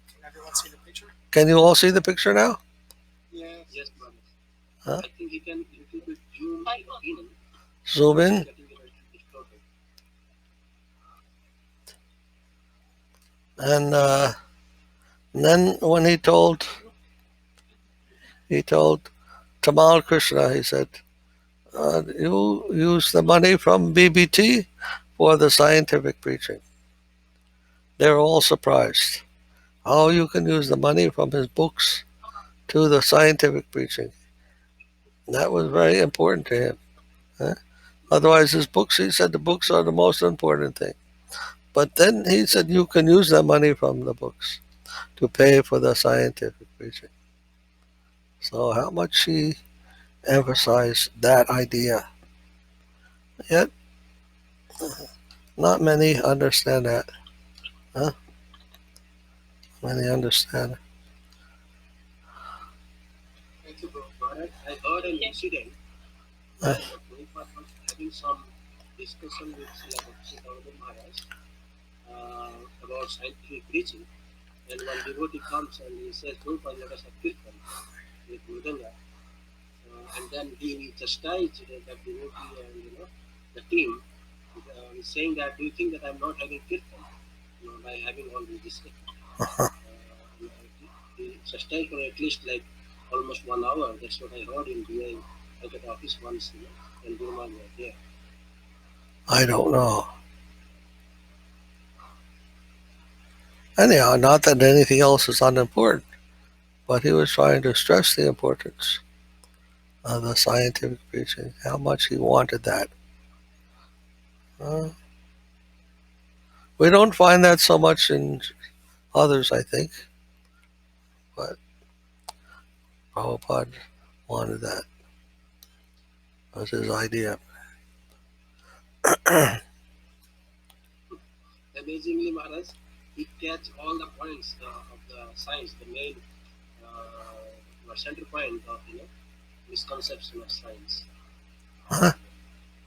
Can everyone see the picture? Can you all see the picture now? Yes, brother. Huh? I think he can little bit zoom in. Zoom in. Getting a little distorted. And then when he told Tamal Krishna, he said, "You use the money from BBT for the scientific preaching." They were all surprised. How you can use the money from his books to the scientific preaching. That was very important to him. Huh? Otherwise, his books, he said the books are the most important thing. But then he said you can use that money from the books to pay for the scientific preaching. So how much he emphasized that idea. Yet, not many understand that. Huh? Many understand. Maharaj, I heard an incident Huh? that Prabhupada was having some discussion with Srila Bhakti Maharaj about scientific preaching. And one devotee comes and he says, Prabhupada, let us have kirtan with Mridanga. And then he chastised that devotee and the team, saying that, do you think that I'm not having kirtan by having all this discussion? He chastised for at least like almost 1 hour. That's what I heard in DI at the office once, when Guruman was there. I don't know. Anyhow, not that anything else is unimportant, but he was trying to stress the importance of the scientific preaching, how much he wanted that. We don't find that so much in others, I think, but Prabhupada wanted that. That was his idea. Amazingly, Maharaj, he catch all the points of the science, the main center point of misconception of science.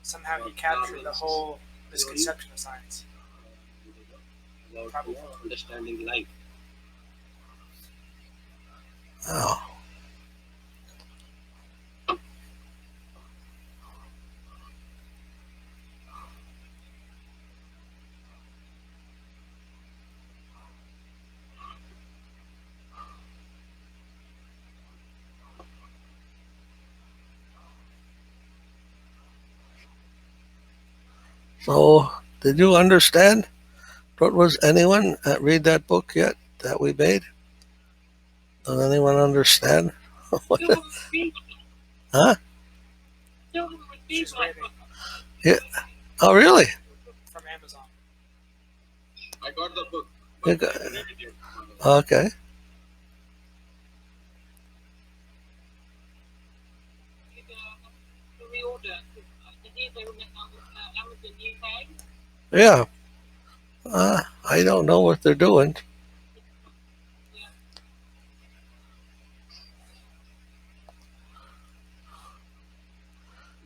Somehow he captured the whole misconception of science. about understanding life. Oh. So, did you understand? What was anyone read that book yet that we made? Does anyone understand? Still haven't received. Huh? Still haven't received She's my waiting book. Yeah. Oh, really? from Amazon. I got the book, You but got- I haven't read it yet. Okay. To reorder. I think they were Amazon UK. Yeah. I don't know what they're doing.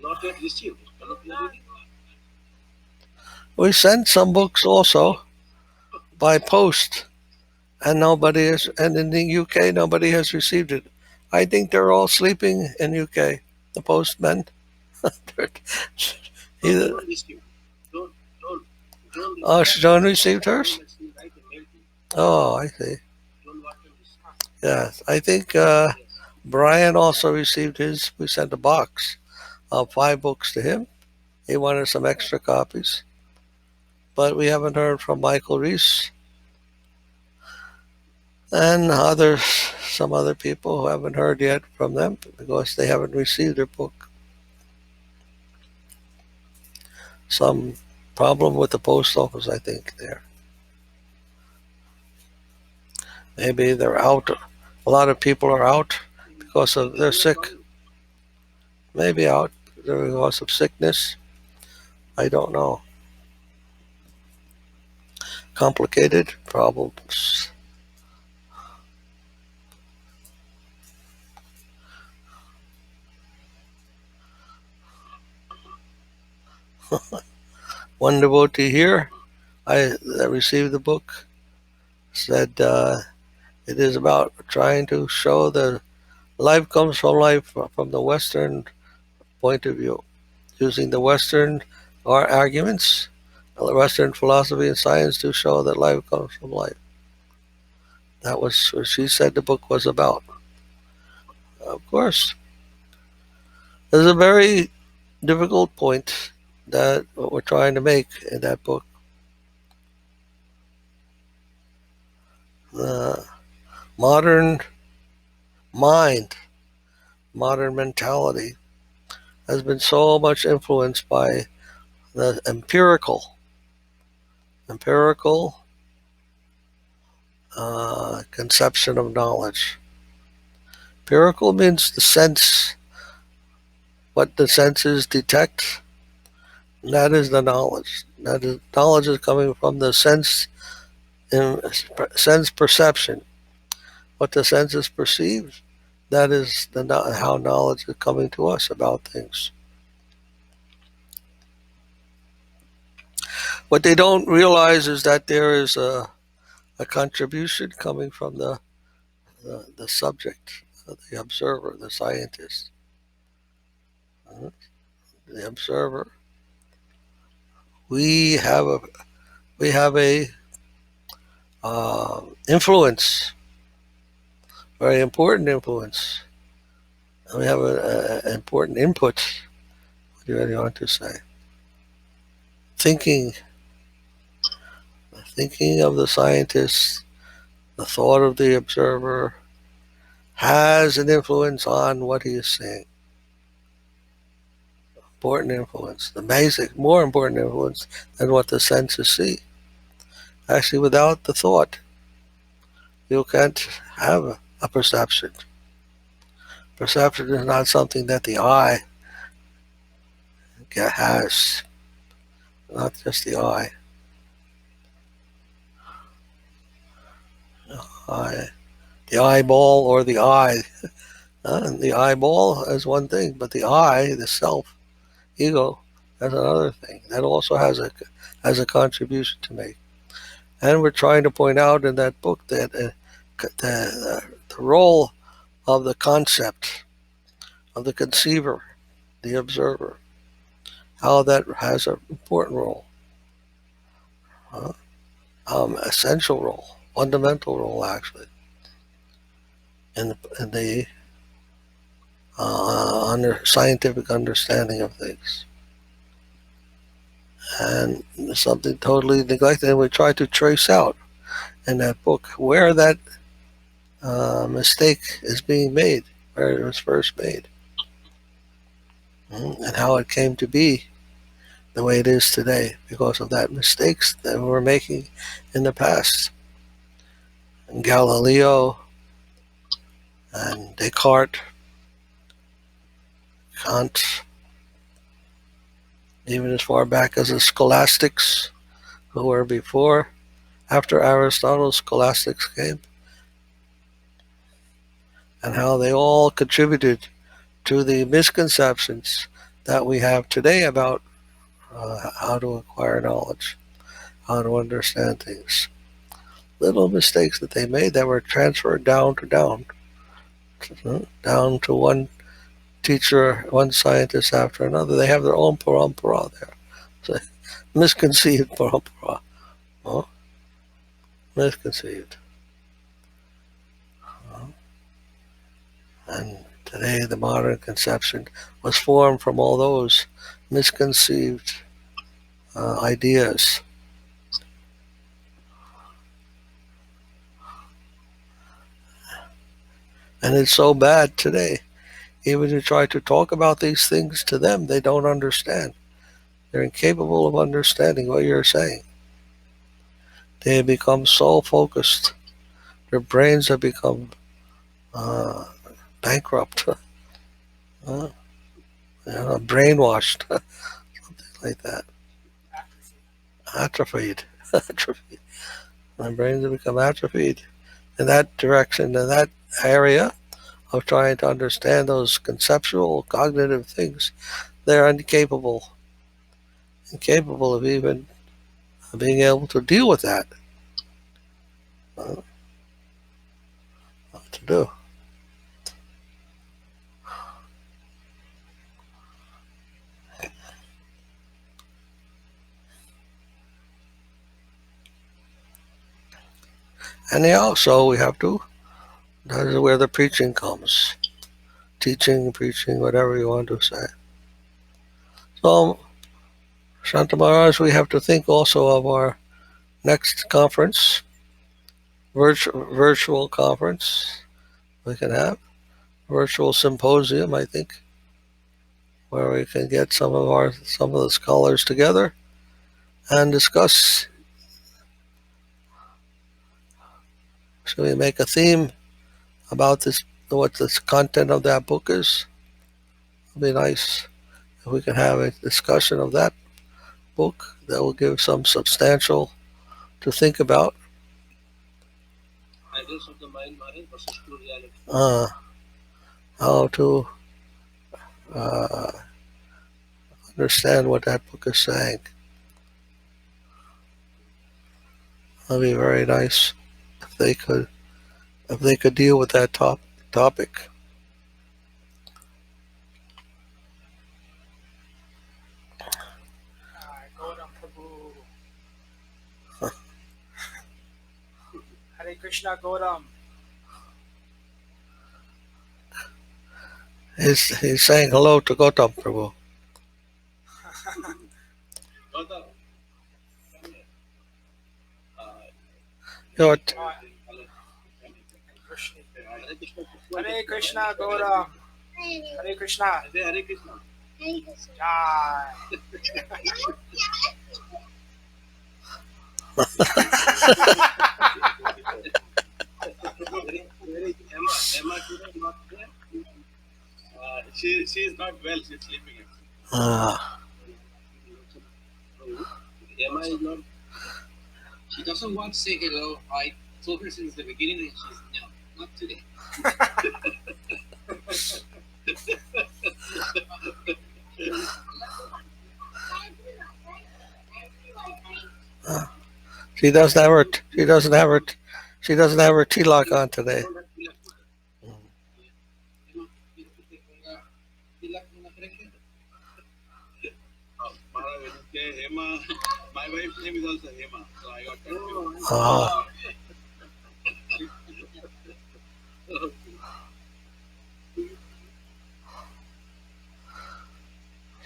Not yet received. Cannot you read it? We sent some books also by post, and nobody has. And in the UK, nobody has received it. I think they're all sleeping in UK. The postmen. No, Either. Joan received. Joan, Joan, Joan Oh, received. Joan received hers. Joan, she write a mail to you. Oh, I see. Joan Watson received. Yes, I think Yes. Brian also received his. We sent a box of 5 books to him. He wanted some extra copies, but we haven't heard from Michael Reese and some other people who haven't heard yet from them because they haven't received their book. Some problem with the post office, I think. There, maybe they're out. A lot of people are out because of they're sick. Maybe out because of sickness. I don't know. Complicated problems. One devotee here, that received the book, said it is about trying to show that life comes from life from the Western point of view, using the Western arguments, the Western philosophy and science to show that life comes from life. That was what she said the book was about. Of course, there's a very difficult point that what we're trying to make in that book. The modern mind, modern mentality has been so much influenced by the empirical conception of knowledge. Empirical means the sense, what the senses detect. That is the knowledge. Knowledge is coming from the sense perception. What the senses perceive, that is how knowledge is coming to us about things. What they don't realize is that there is a contribution coming from the subject, the observer, the scientist, the observer. We have a influence, very important influence. We have an important input. What do you really want to say? Thinking of the scientist, the thought of the observer has an influence on what he is saying. Important influence, the basic, more important influence than what the senses see. Actually, without the thought, you can't have a perception. Perception is not something that the eye has, not just the eye. The eyeball or the eye. The eyeball is one thing, but the eye, the self, ego, that's another thing. That also has a contribution to make. And we're trying to point out in that book that the role of the concept, of the conceiver, the observer, how that has an important role, essential role, fundamental role actually, in the scientific understanding of things. And something totally neglected, and we try to trace out in that book where that mistake is being made, where it was first made, and how it came to be the way it is today because of that mistakes that we were making in the past. And Galileo and Descartes, Kant, even as far back as the scholastics who were before, after Aristotle, scholastics came, and how they all contributed to the misconceptions that we have today about how to acquire knowledge, how to understand things. Little mistakes that they made that were transferred down to one teacher, one scientist after another. They have their own parampara there. So, misconceived parampara. Huh? Misconceived. And today the modern conception was formed from all those misconceived ideas. And it's so bad today. Even to try to talk about these things to them, they don't understand. They're incapable of understanding what you're saying. They have become so focused. Their brains have become bankrupt, brainwashed, something like that. Atrophied. Atrophied. My brains have become atrophied in that direction, in that area of trying to understand those conceptual, cognitive things. They're incapable of even being able to deal with that. What to do? And also we have to, that is where the preaching comes. Teaching, preaching, whatever you want to say. So, Shanta Maharaj, we have to think also of our next conference, virtual conference we can have, virtual symposium, I think, where we can get some of the scholars together and discuss. Should we make a theme about this, what the content of that book is? It'd be nice if we can have a discussion of that book that will give some substantial to think about. Ideas of the mind, Maharaj, versus true reality. How to understand what that book is saying. That'd be very nice if they could deal with that topic. Hare Krishna Gautam. He's saying hello to Gautam Prabhu. Gautam. You're Hare Krishna Gautam. Hare Krishna. Hare Krishna. Jai. Emma today not there. She is not well. She's sleeping. Emma is not. She doesn't want to say hello. I told her since the beginning that she's not today. She doesn't have her. She doesn't have her. She doesn't have her tilak on today. don't have tilak today. You know, tilak muna correction. Maharaj, okay, Hema. My wife's name is also Hema, so I got confused. Oh,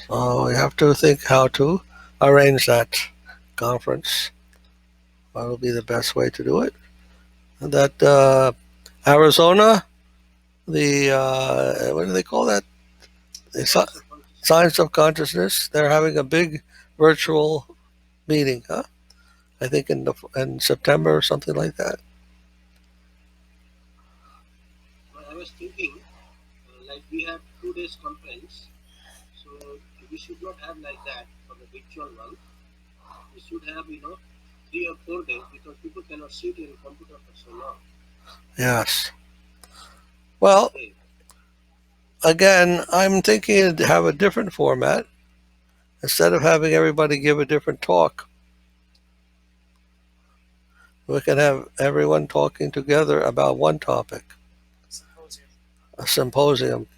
so we have to think how to arrange that conference. What will be the best way to do it? That Arizona, the what do they call that? The Science of Consciousness. They're having a big virtual meeting, huh? I think in September or something like that. I was thinking, like we have 2 days conference, so we should not have like that for the virtual one. We should have, 3 or 4 days because people cannot sit in computer for so long. Yes. Well, Okay. again, I'm thinking to have a different format. Instead of having everybody give a different talk, we can have everyone talking together about one topic, a symposium.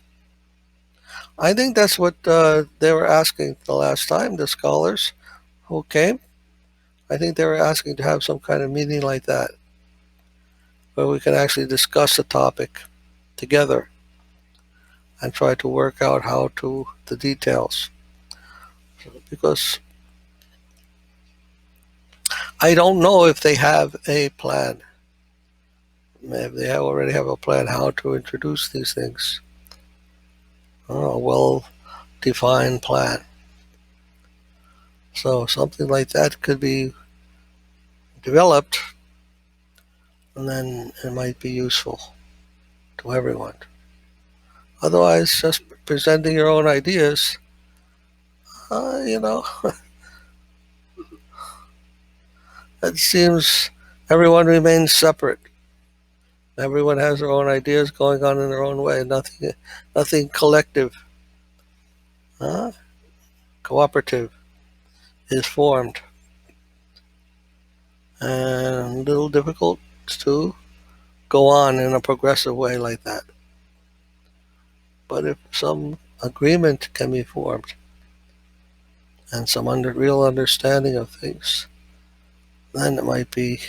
I think that's what they were asking the last time, the scholars who came. I think they were asking to have some kind of meeting like that, where we can actually discuss the topic together and try to work out how to the details. Because I don't know if they have a plan. If they already have a plan how to introduce these things. A well-defined plan. So something like that could be developed, and then it might be useful to everyone. Otherwise, just presenting your own ideas, it seems everyone remains separate. Everyone has their own ideas going on in their own way. Nothing collective, cooperative is formed, and a little difficult to go on in a progressive way like that. But if some agreement can be formed and some real understanding of things, then it might be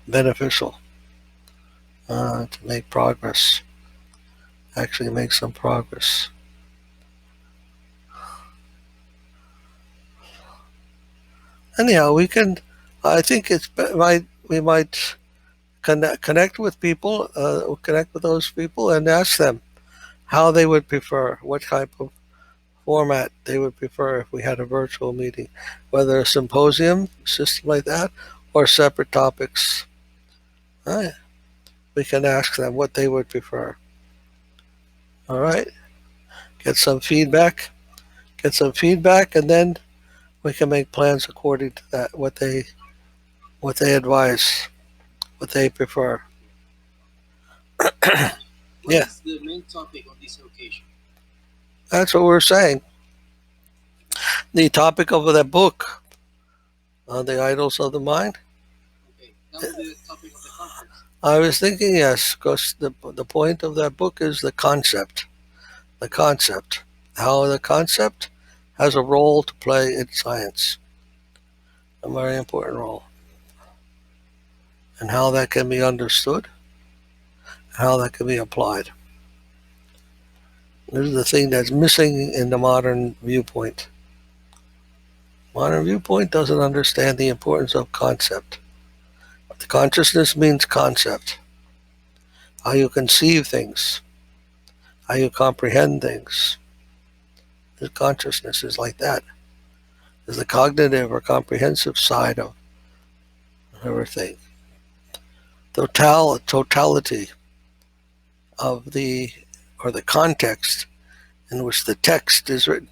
beneficial to make progress, actually make some progress. Anyhow, I think we might connect with people, connect with those people and ask them how they would prefer, what type of format they would prefer if we had a virtual meeting, whether a symposium system like that or separate topics. We can ask them what they would prefer. All right, get some feedback, and then we can make plans according to that. What they advise, what they prefer. What Yeah. is the main topic of this occasion? That's what we're saying. The topic of that book, The Idols of the Mind. Okay, that was the topic of the conference. I was thinking, yes, because the point of that book is the concept. The concept. How the concept has a role to play in science. A very important role. And how that can be understood, how that can be applied. This is the thing that's missing in the modern viewpoint. Modern viewpoint doesn't understand the importance of concept. The consciousness means concept. How you conceive things, how you comprehend things. The consciousness is like that. Is the cognitive or comprehensive side of everything. Totality of the context in which the text is written.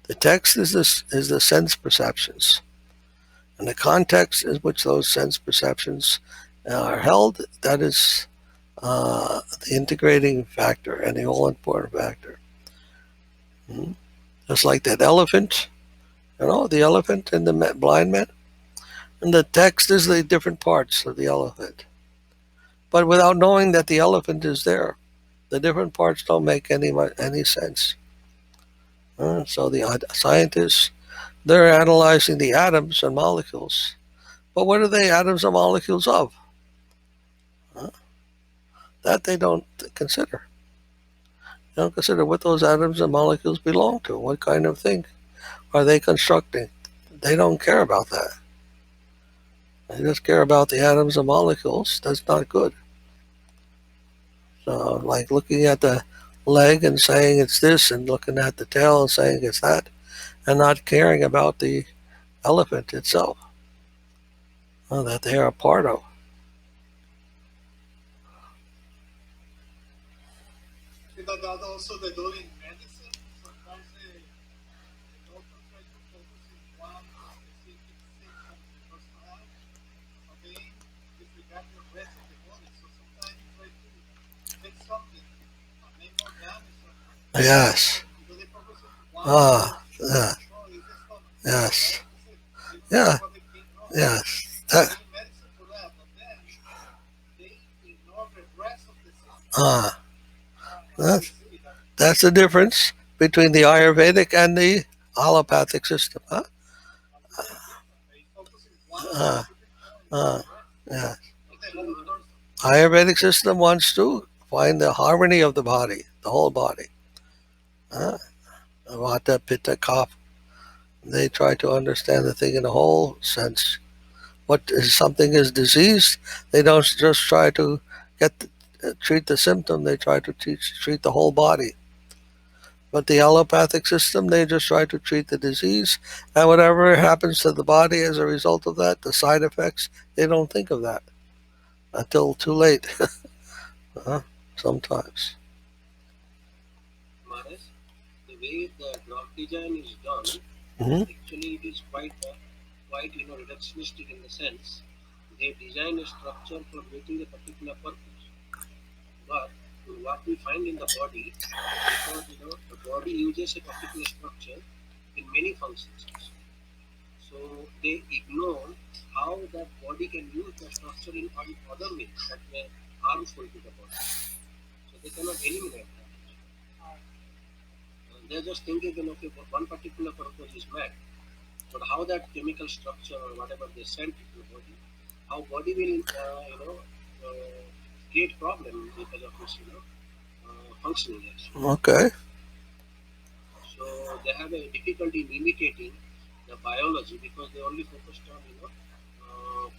The text is the sense perceptions, and the context in which those sense perceptions are held. That is the integrating factor and the all-important factor. Just like that elephant, the elephant and the blind man. And the text is the different parts of the elephant. But without knowing that the elephant is there, the different parts don't make any sense. So the scientists, they're analyzing the atoms and molecules. But what are they atoms and molecules of? That they don't consider. They don't consider what those atoms and molecules belong to. What kind of thing are they constructing? They don't care about that. They just care about the atoms and molecules. That's not good. So, like looking at the leg and saying it's this, and looking at the tail and saying it's that, and not caring about the elephant itself that they are a part of. But also they do in medicine. Sometimes the doctor tries to focus on one specific symptom the person has, but they disregard the rest of the body. So sometimes you try to fix something and make more damage. Yes. Because they focus on one. Yeah. Oh, it's the stomach. Yes. They Yeah. what they think wrong. Yes. They need medicine for that, but then they ignore the rest of the system. That's the difference between the Ayurvedic and the allopathic system. Yeah. Ayurvedic system wants to find the harmony of the body, the whole body. Vata, Pitta, Kapha. They try to understand the thing in a whole sense. What is something is diseased, they don't just try to treat the symptom. They try to treat the whole body. But the allopathic system, they just try to treat the disease, and whatever happens to the body as a result of that, the side effects, they don't think of that until too late. Sometimes. Maharaj, the way the drug design is done, actually it is quite reductionistic in the sense they design a structure for meeting a particular purpose. But what we find in the body, because the body uses a particular structure in many functions. So they ignore how that body can use the structure in other means that may harmful to the body. So they cannot eliminate that. They're just thinking, okay, one particular purpose is met, but how that chemical structure or whatever they send to the body, how body will, create problem because of this, functioning actually. Okay. So they have a difficulty in imitating the biology because they only focused on,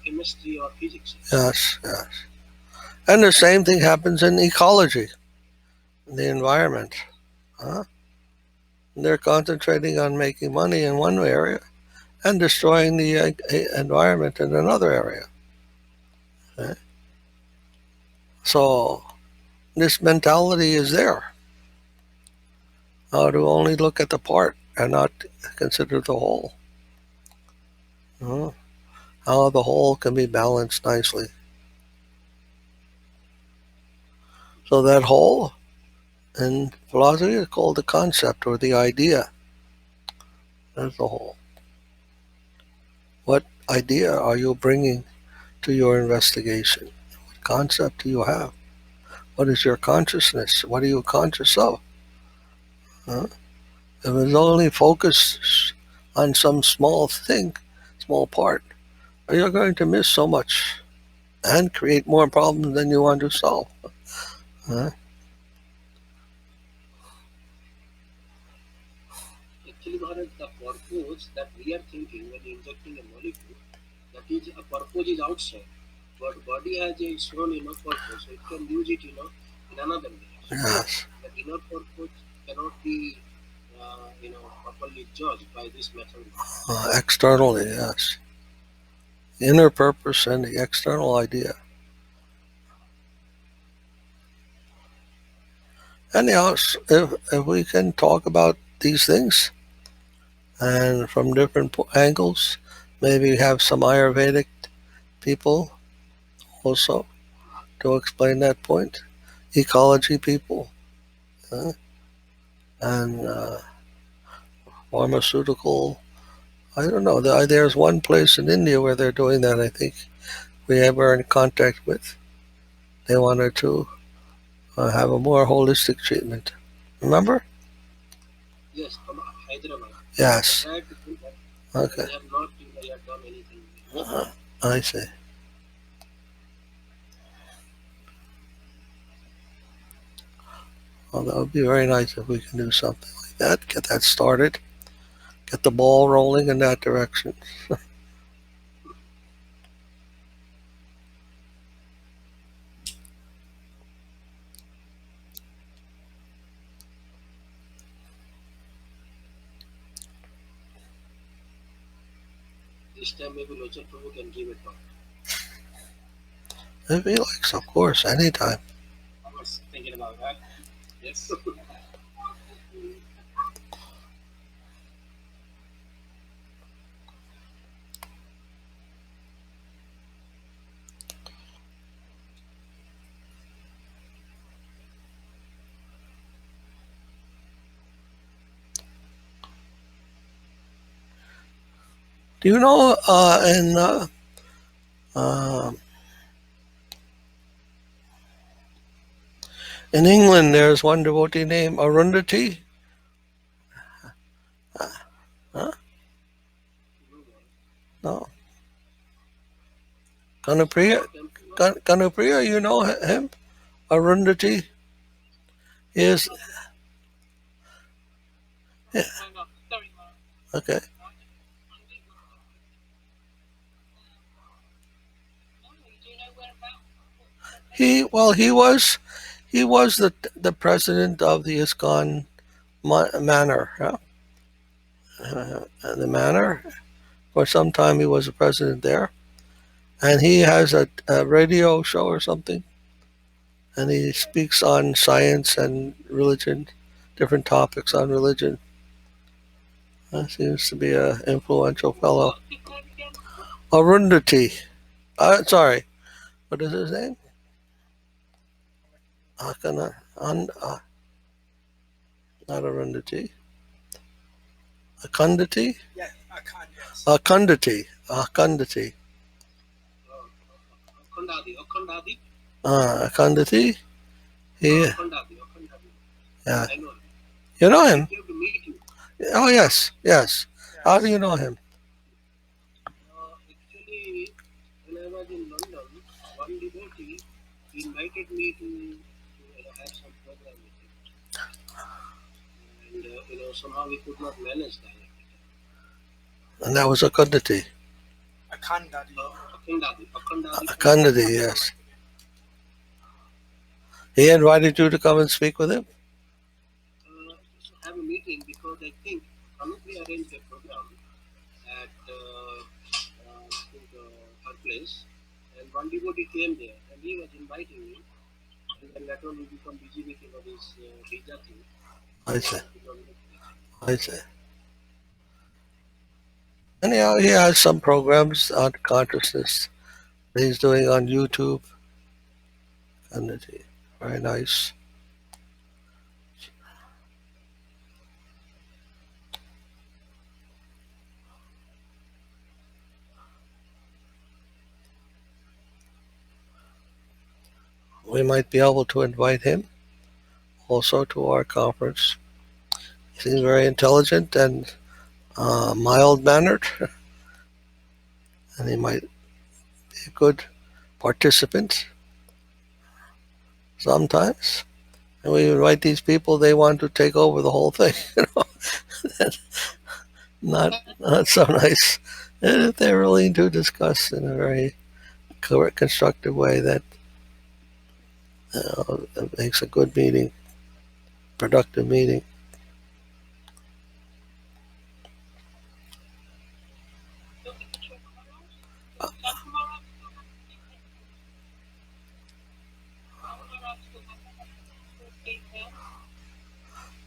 chemistry or physics. Yes. And the same thing happens in ecology, in the environment. They're concentrating on making money in one area and destroying the environment in another area. Okay? So this mentality is there. To only look at the part and not consider the whole. How the whole can be balanced nicely. So that whole in philosophy is called the concept or the idea. That's the whole. What idea are you bringing to your investigation? What concept do you have? What is your consciousness? What are you conscious of? If it's only focused on some small thing, small part, you're going to miss so much and create more problems than you want to solve. Actually, Maharaj, the purpose that we are thinking when injecting a molecule, that is a purpose is outside. But body has its own purpose, so it can use it in another way. So Yes. the inner purpose cannot be properly judged by this method. Externally, yes. The inner purpose and the external idea. Anyhow, if we can talk about these things and from different angles, maybe have some Ayurvedic people also to explain that point, ecology people, and pharmaceutical I don't know. There's one place in India where they're doing that. I think we were in contact with. They wanted to have a more holistic treatment. Remember? Yes, from Hyderabad. Yes. I tried to do that. Okay. They have not yet done anything. I see. Well, that would be very nice if we can do something like that. Get that started. Get the ball rolling in that direction. This time maybe Lochal Prabhu can give a talk. If he likes, of course, anytime. I was thinking about that. Yes. Do you know uh, in England there's one devotee named Arundhati? Huh? No. Kanupriya? Kanupriya, you know him? Arundhati? Is yeah. Okay. He was the president of the ISKCON Manor. Huh? The Manor. For some time he was the president there. And he has a radio show or something. And he speaks on science and religion, different topics on religion. Seems to be an influential fellow. Arundhati. Sorry. What is his name? Akana. Not Arundhati. Akandati? Yeah, Akan, yes. Akandati. Akandati. Akandadi. Akandati? He, Akandadi. yeah. I know him. You know I him? came to meet you. Oh, yes, yes. How do you know him? Actually, when I was in London, one devotee invited me to have some program with him. And somehow we could not manage that. And that was Akandati. Akandadi. Akandati, yes. He invited you to come and speak with him? To have a meeting because I think Anupi arranged a program at her place, and one devotee came there, and he was inviting me. And then later on, we become busy with his visa thing. I see. I see. Anyhow, he has some programs on consciousness that he's doing on YouTube. Akandati. Very nice. We might be able to invite him also to our conference. He seems very intelligent and mild-mannered, and he might be a good participant sometimes. And we invite these people, they want to take over the whole thing. Not so nice. And if they're willing to discuss in a very constructive way, that it makes a good meeting, productive meeting.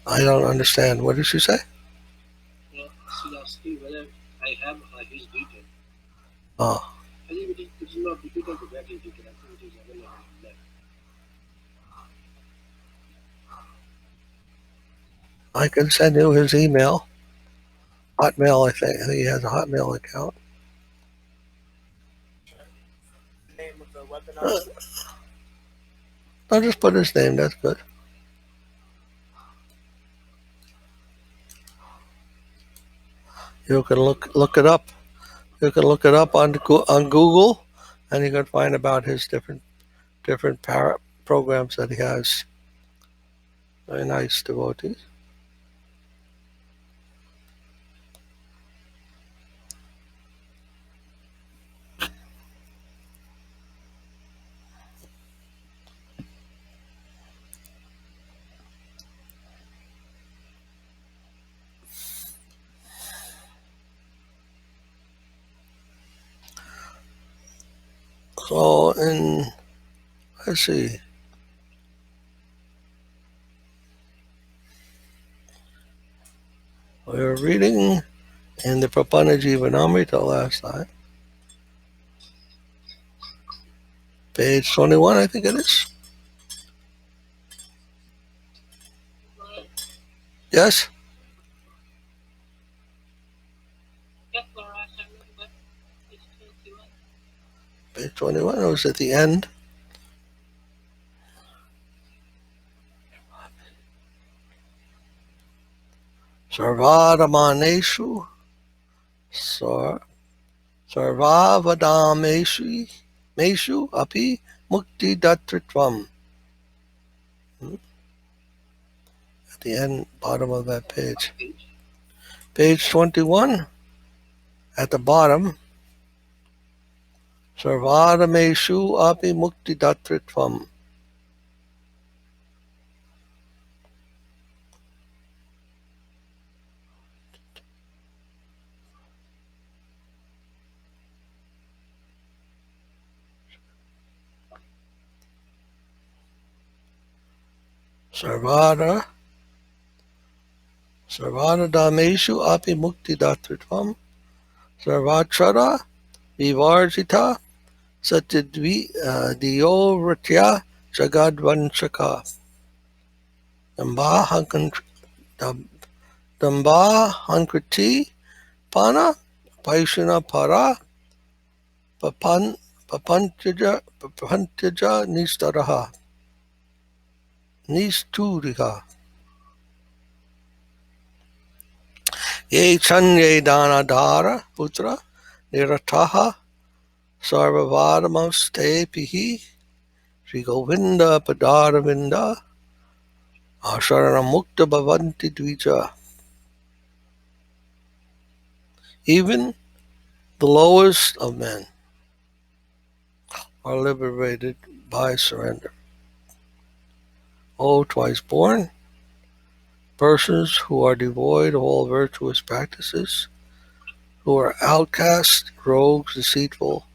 I don't understand. What did she say? She's asking whether I have his detail. Oh. I think it is not difficult to get his detail. I think it is available there. I can send you his email. Hotmail, I think. I think he has a Hotmail account. Name of the webinar. Uh, I'll just put his name. That's good. You can look it up. You can look it up on Google, and you can find about his different programs that he has. Very nice devotee. So, let's see. We were reading in the Prapana Jivanamrita last time. Page 21, I think it is. Yes? Page 21, it was at the end. Sarvadamaneshu, sarvavadameshu api mukti datritvam. At the end, bottom of that page. Page 21, at the bottom, Sarvadameshu api mukti datritvam. Sarvadameshu api mukti datritvam. Sarvachara vivarjita satidvratya jagadvanchaka. Damba hankriti pana paishuna para papantyaja nistaraha nisturiha. Ye chanye danadara putra nirataha sarvavadamaste pihi Sri Govinda padaravinda asharanamukta bhavanti dvija. Even the lowest of men are liberated by surrender. O twice born, persons who are devoid of all virtuous practices, who are outcast, rogues, deceitful,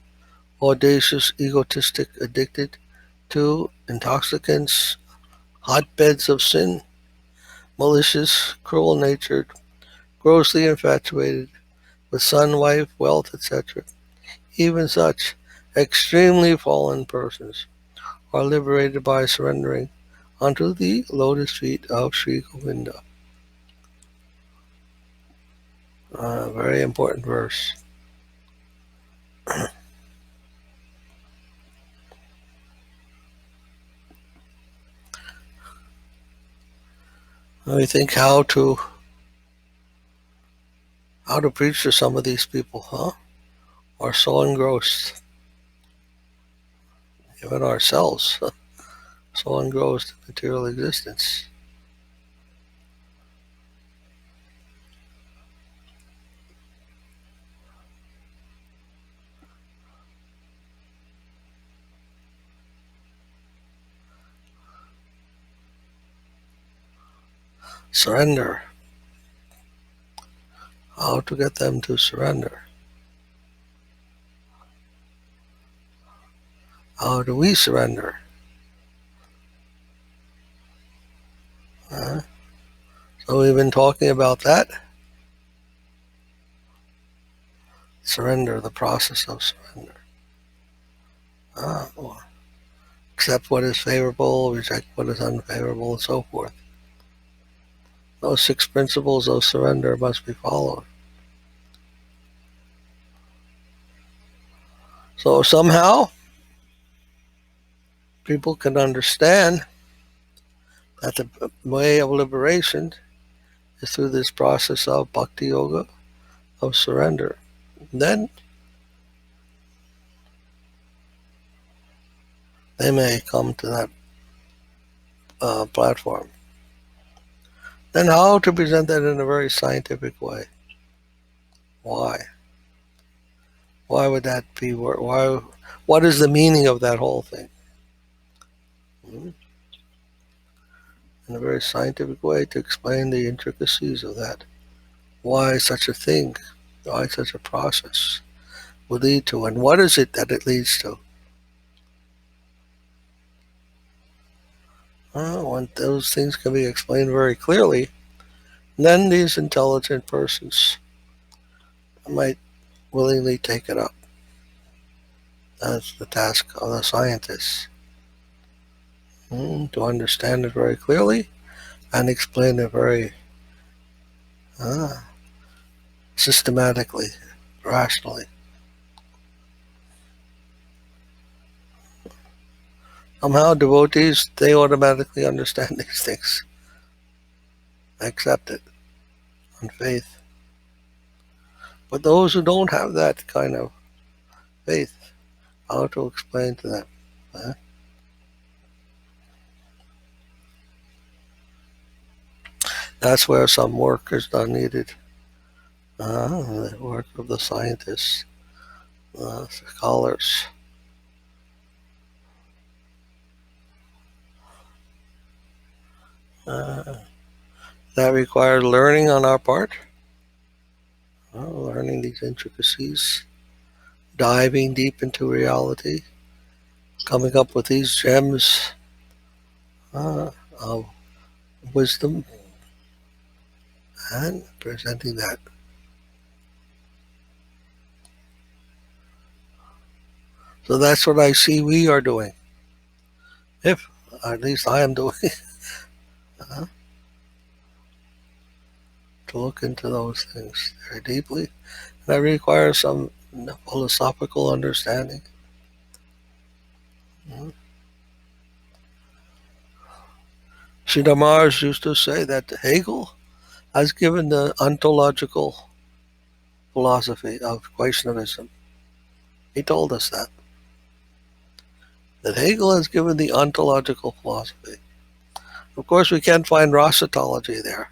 audacious, egotistic, addicted to intoxicants, hotbeds of sin, malicious, cruel-natured, grossly infatuated with son, wife, wealth, etc. Even such extremely fallen persons are liberated by surrendering unto the lotus feet of Sri Govinda. Very important verse. I think how to preach to some of these people, huh? Are so engrossed, even ourselves, so engrossed in material existence. Surrender. How to get them to surrender? How do we surrender? So we've been talking about that. Surrender, the process of surrender. Accept what is favorable, reject what is unfavorable, and so forth. Those 6 principles of surrender must be followed. So somehow people can understand that the way of liberation is through this process of Bhakti Yoga, of surrender. Then they may come to that platform. Then how to present that in a very scientific way? Why? Why would that be? Why? What is the meaning of that whole thing? In a very scientific way to explain the intricacies of that. Why such a thing? Why such a process would lead to? And what is it that it leads to? When those things can be explained very clearly, then these intelligent persons might willingly take it up. That's the task of the scientists, to understand it very clearly and explain it very systematically, rationally. Somehow devotees, they automatically understand these things, accept it on faith. But those who don't have that kind of faith, how to explain to them? That's where some work is done needed. The work of the scientists, scholars. That requires learning on our part, learning these intricacies, diving deep into reality, coming up with these gems of wisdom and presenting that. So that's what I see we are doing. If at least I am doing, to look into those things very deeply. And that requires some philosophical understanding. Sridhar Maharaj used to say that Hegel has given the ontological philosophy of Vaishnavism. He told us that Hegel has given the ontological philosophy. Of course, we can't find rasatology there,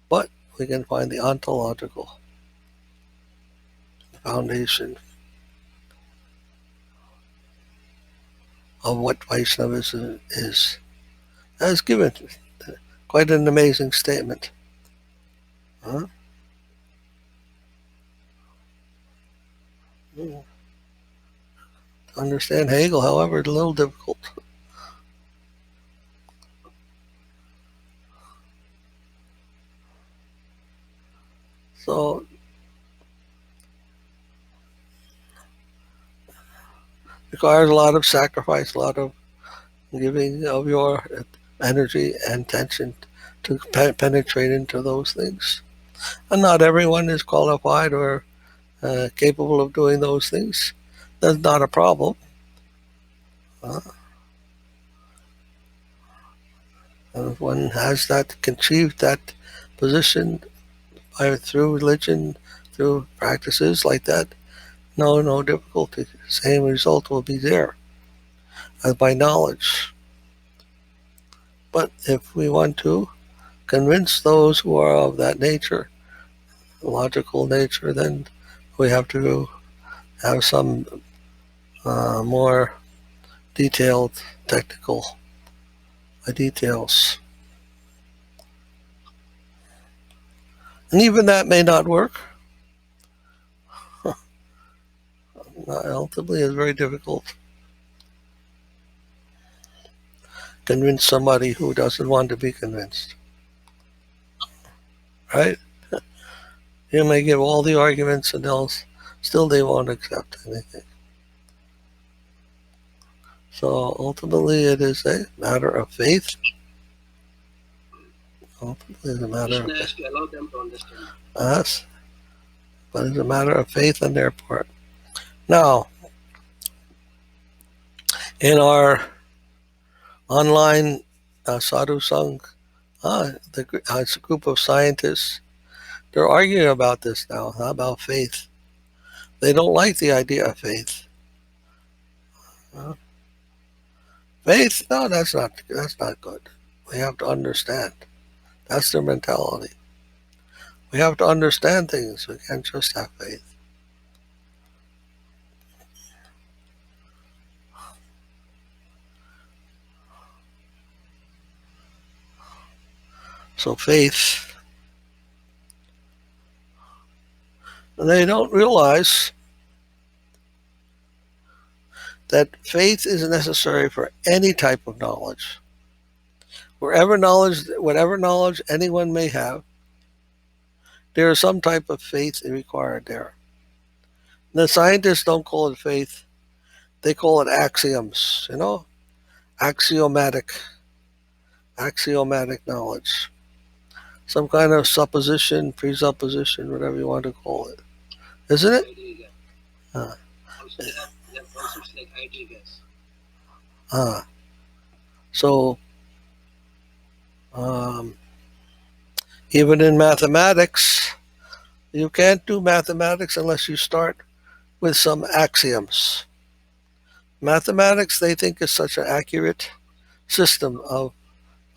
but we can find the ontological foundation of what Vaishnavism is. Has given quite an amazing statement. To understand Hegel, however, is a little difficult. So requires a lot of sacrifice, a lot of giving of your energy and attention to penetrate into those things. And not everyone is qualified or capable of doing those things. That's not a problem. If one has that, can achieve that position through religion, through practices like that, no difficulty. Same result will be there as by knowledge. But if we want to convince those who are of that nature, logical nature, then we have to have some more detailed technical details. And even that may not work. Ultimately, it's very difficult. Convince somebody who doesn't want to be convinced. Right? You may give all the arguments and still they won't accept anything. So ultimately it is a matter of faith. Ultimately it's a matter Krishna of has to allow them to understand. us, but it's a matter of faith on their part. Now, In our online Sadhu-Sanga, it's a group of scientists. They're arguing about this now, about faith. They don't like the idea of faith. Uh, Faith? No, that's not good. We have to understand. That's their mentality. We have to understand things. We can't just have faith. So faith, they don't realize that faith is necessary for any type of knowledge. Whatever knowledge anyone may have, there is some type of faith required there. The scientists don't call it faith; they call it axioms. Axiomatic, axiomatic knowledge, some kind of supposition, presupposition, whatever you want to call it, isn't it? Ideal guess. Uh, Also, they have concepts like ideal guess. uh, so um, even in mathematics, you can't do mathematics unless you start with some axioms. Mathematics, they think, is such an accurate system of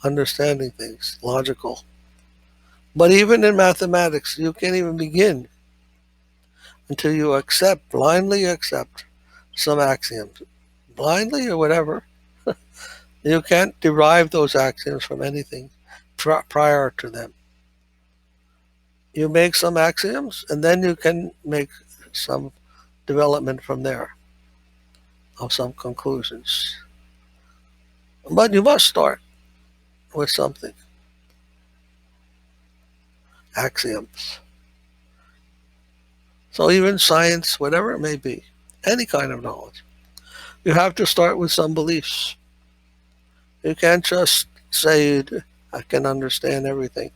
understanding things, logical. But even in mathematics, you can't even begin until you blindly accept some axioms. Blindly or whatever. You can't derive those axioms from anything prior to them. You make some axioms, and then you can make some development from there of some conclusions. But you must start with something. Axioms. So even science, whatever it may be, any kind of knowledge, you have to start with some beliefs. You can't just say, I can understand everything.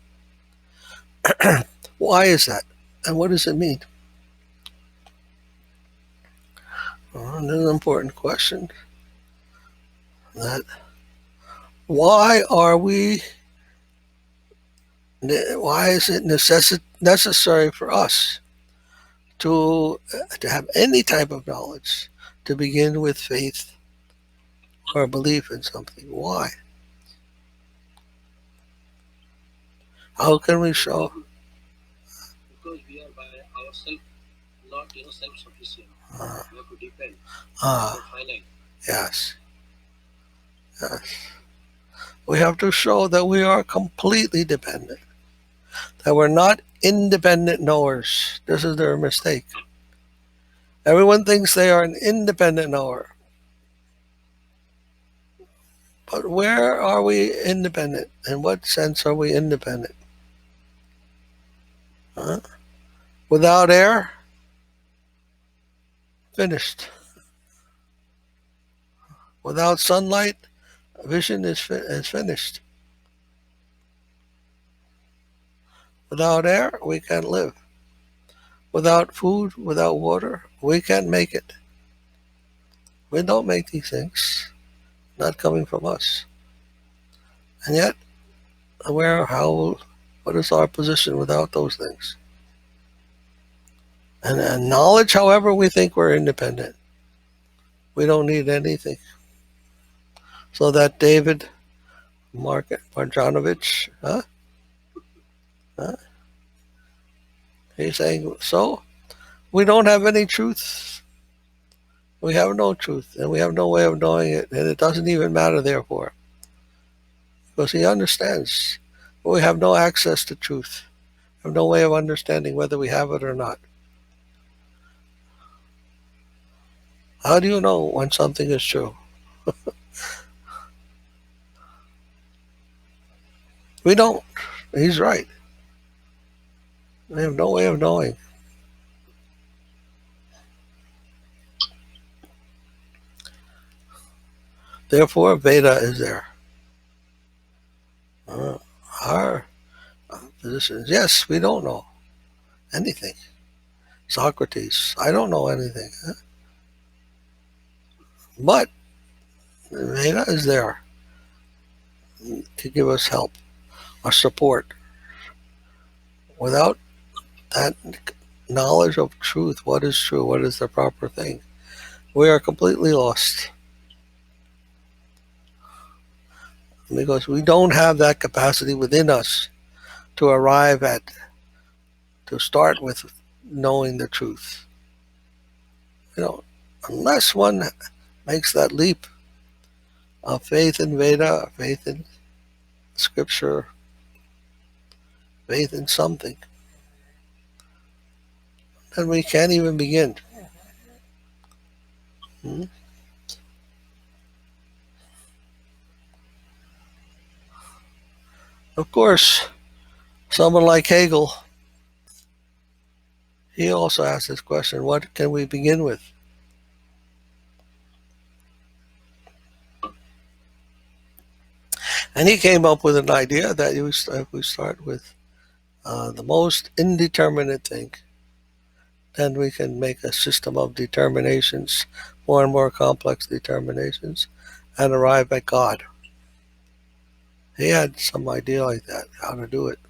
Why is that? And what does it mean? Well, that's an important question. That why is it necessary for us to have any type of knowledge, to begin with faith or belief in something? Why? How can we show? Because we are by ourselves not self-sufficient. Uh, We have to depend. uh, Finite. yes, yes. We have to show that we are completely dependent, that we're not independent knowers. This is their mistake. Everyone thinks they are an independent knower. But where are we independent? In what sense are we independent? Huh? Without air, finished. Without sunlight, vision is finished. Without air, we can't live. Without food, without water, we can't make it. We don't make these things, not coming from us. And yet, what is our position without those things? And knowledge, however, we think we're independent. We don't need anything. So that David Marjanovic, Huh? He's saying, so we don't have any truth. We have no truth, and we have no way of knowing it, and it doesn't even matter, therefore. Because he understands. We have no access to truth. We have no way of understanding whether we have it or not. How do you know when something is true? We don't. He's right. We have no way of knowing. Therefore, Veda is there. Our positions, yes, we don't know anything. Socrates, I don't know anything. But The Veda is there to give us help or support. Without that knowledge of truth, what is true, what is the proper thing, we are completely lost. Because we don't have that capacity within us to arrive at, to start with knowing the truth. Unless one makes that leap of faith in Veda, faith in scripture, faith in something, then we can't even begin. Hmm? Of course, someone like Hegel, he also asked this question, what can we begin with? And he came up with an idea that if we start with the most indeterminate thing, then we can make a system of determinations, more and more complex determinations, and arrive at God. He had some idea like that, how to do it.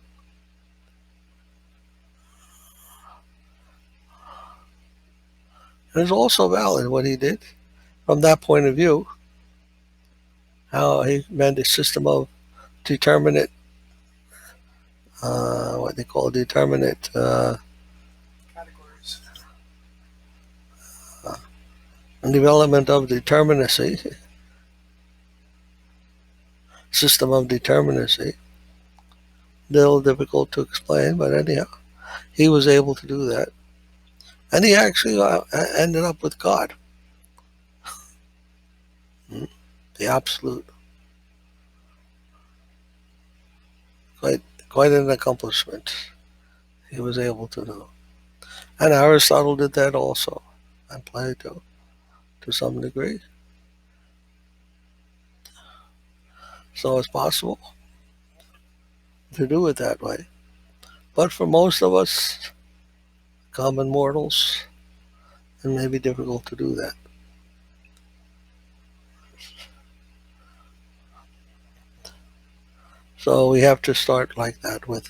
And it's also valid what he did from that point of view, how he made a system of determinate, what they call determinate Categories. development of determinacy, system of determinacy. Little difficult to explain, but anyhow, he was able to do that. And he actually ended up with God, the absolute. Quite, quite an accomplishment he was able to do. And Aristotle did that also, and Plato to some degree. So it's possible to do it that way. But for most of us, common mortals, it may be difficult to do that. So we have to start like that with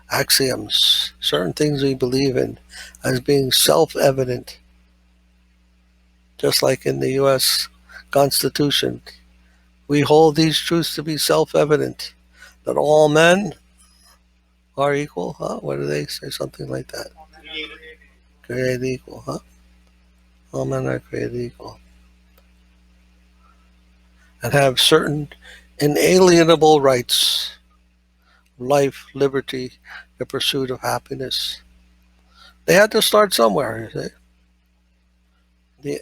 axioms, certain things we believe in as being self-evident. Just like in the U.S. Constitution, we hold these truths to be self-evident, that all men are equal, huh? What do they say? Something like that. Created equal, huh? All men are created equal. And have certain inalienable rights: life, liberty, the pursuit of happiness. They had to start somewhere, you see. The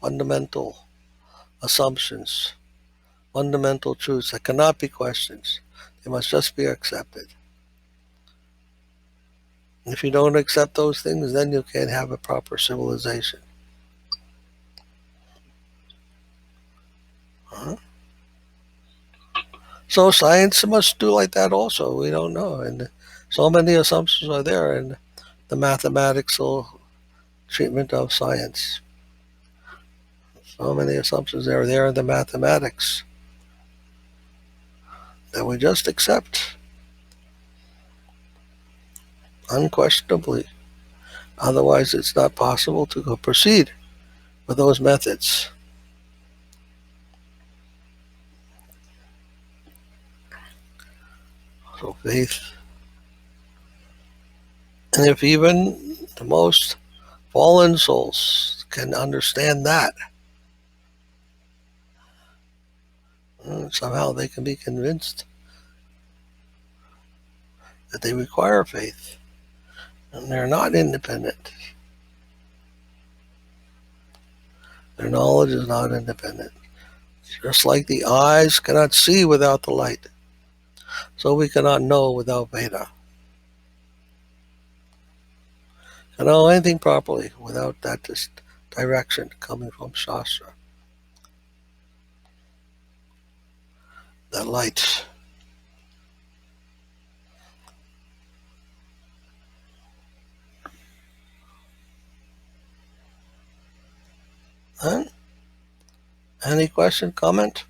fundamental assumptions, fundamental truths that cannot be questioned. They must just be accepted. If you don't accept those things, then you can't have a proper civilization. Huh? So science must do like that also. We don't know. And so many assumptions are there in the mathematical treatment of science. So many assumptions are there in the mathematics that we just accept unquestionably. Otherwise, it's not possible to proceed with those methods. So faith. And if even the most fallen souls can understand that, somehow they can be convinced that they require faith and they're not independent. Their knowledge is not independent. Just like the eyes cannot see without the light, so we cannot know without Veda. Cannot know anything properly without that direction coming from Shastra. That light. Huh? Any question, comment?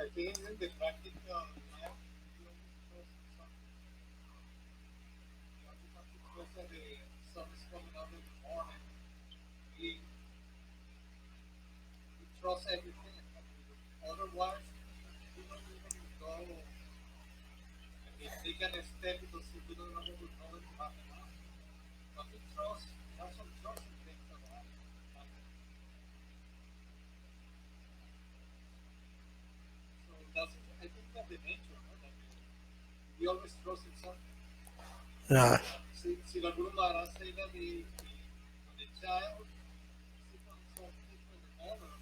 I think in the practical life, you always trust in something. You always have to trust that the sun is coming out in the morning. We trust everything. Otherwise, we don't even go and take a step because we don't know what we're going to happen now. But we trust, we have some trust in things that happen. So that's, I think that's the nature, no? That we always trust in something. Yeah. Si la Guru Maharaj say that when the child sits on something for the mother,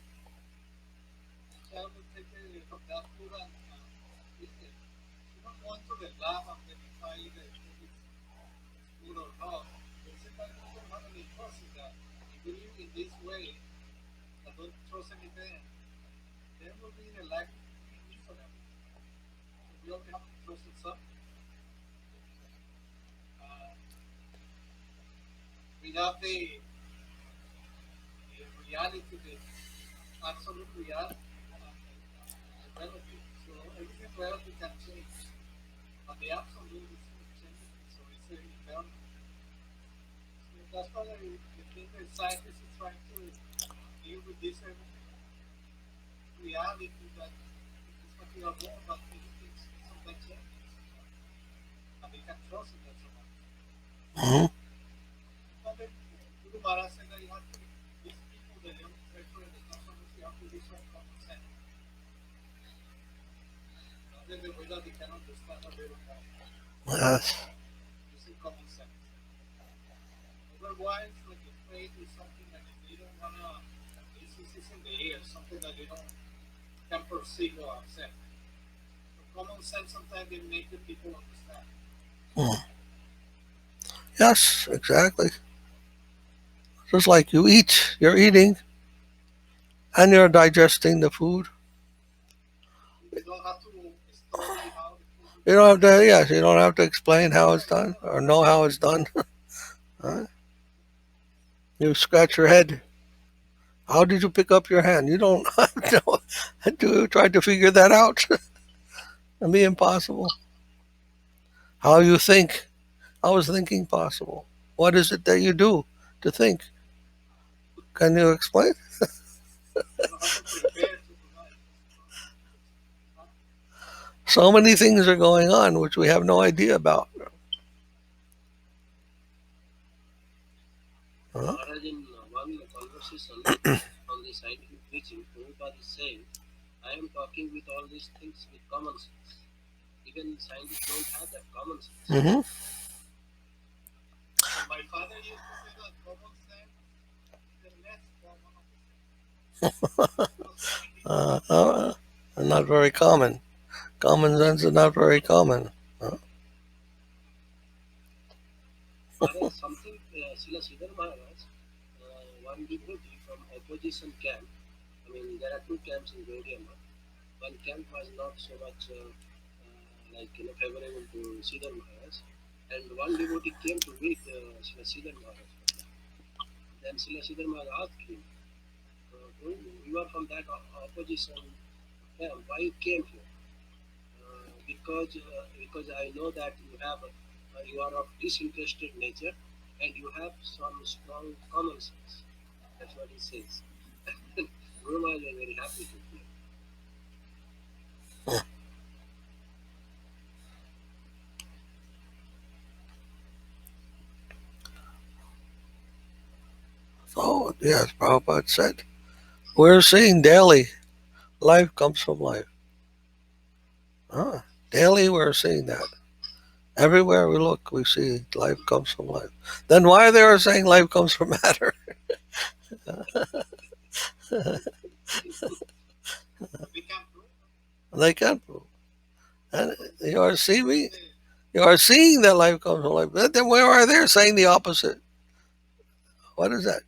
the child will take from that food and eat it. She don't go into the lab and verify the food or not. But sometimes we don't have any trust in that. If we live in this way, I don't trust anything, then we'll be in a life miserable. So we only have to trust in something. Uh, we have the reality, the absolute reality, and relative. So everything relative can change, but the absolute is changing. So it's a eternal. So that's why I think the scientists are trying to deal with this reality that it's what we are born, but everything sometimes changes. And we can trust in that so much. Hmm. But then Guru Maharaj said that you have to, these people, the young treasure and the customers, you have to use some common sense. Not in the way that they can understand a little more. Yes. Using common sense. Otherwise, like the faith is something that if they don't wanna, it's in the air, something that they don't can perceive or accept. So common sense sometimes they make the people understand. Hmm. Yes, exactly. Just like you eat, you're eating and you're digesting the food. You don't have to study how the food is You don't have to, yes, you don't have to explain how it's done or know how it's done. Huh? You scratch your head. How did you pick up your hand? You don't know. To try to figure that out. It'd be impossible. How you think? How is thinking possible? What is it that you do to think? Can you explain? you don't have to prepare to do that. So many things are going on which we have no idea about. Huh? Maharaj, in one conversation on the scientific preaching, Prabhupada is saying, I am talking with all these things with common sense. Even scientists don't have that common sense. Hmm. So my father used to say that common sense is the less common of the sense. Because many people Uh, have common uh, sense. not very common. Common sense is not very common. Huh? Maharaj, something Srila Sridhar Maharaj, one devotee from opposition camp, I mean, there are two camps in Gaudiya Math. One camp was not so much favorable to Sridhar Maharaj, and one devotee came to meet Srila Sridhar Maharaj. Then Srila Sridhar Maharaj asked him, you are from that opposition camp, why you came here? Because I know that you are of disinterested nature and you have some strong common sense. That's what he says. Guru Maharaj was very happy to hear. So, yes, Prabhupada said, we're seeing daily life comes from life. Huh? Daily we're seeing that. Everywhere we look, we see life comes from life. Then why they are saying life comes from matter? We can prove They can't prove. And you are seeing, the you are seeing that life comes from life. But then where are they saying the opposite? What is that?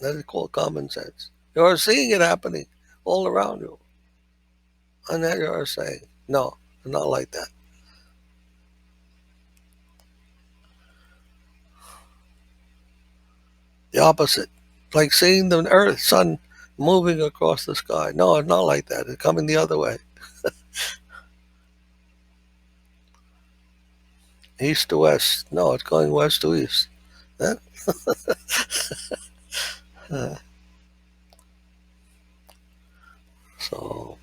That is called common sense. You are seeing it happening. all around you. And then you're saying, no, not like that. The opposite. Like seeing the earth, sun moving across the sky. No, it's not like that. It's coming the other way. East to west. No, it's going west to east. Huh? So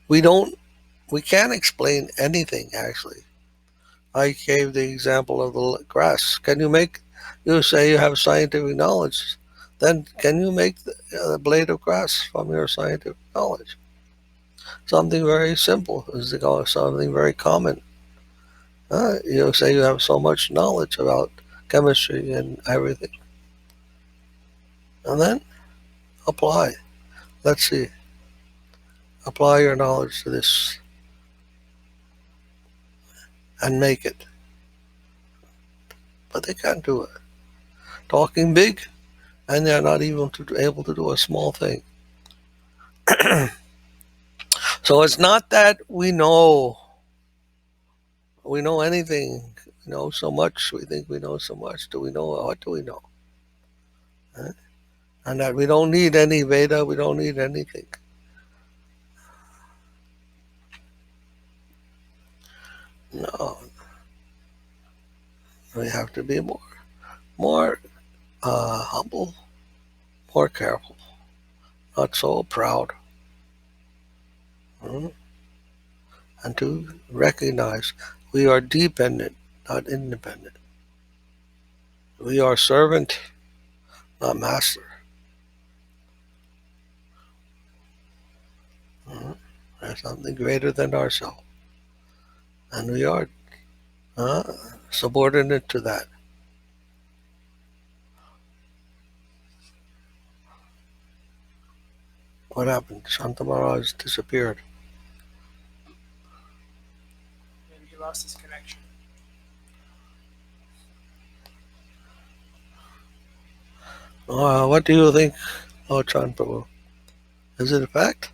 we don't, we can't explain anything actually. I gave the example of the grass. Can you make, you say you have scientific knowledge, then can you make the blade of grass from your scientific knowledge? Something very simple is something very common. You say you have so much knowledge about chemistry and everything. And then apply. Let's see. Apply your knowledge to this and make it. But they can't do it. Talking big, and they're not even able to do a small thing. So it's not that we know anything, we know so much, we think we know so much. Do we know, what do we know? Huh? And that we don't need any Veda, we don't need anything. No, we have to be more humble, more careful, not so proud. Hmm? And to recognize we are dependent, not independent. We are servant, not master. Hmm? There's something greater than ourselves. And we are uh, subordinate to that. What happened? Shanta Maharaj disappeared. Maybe he lost his connection. What do you think, Lord Chan Prabhu? Is it a fact?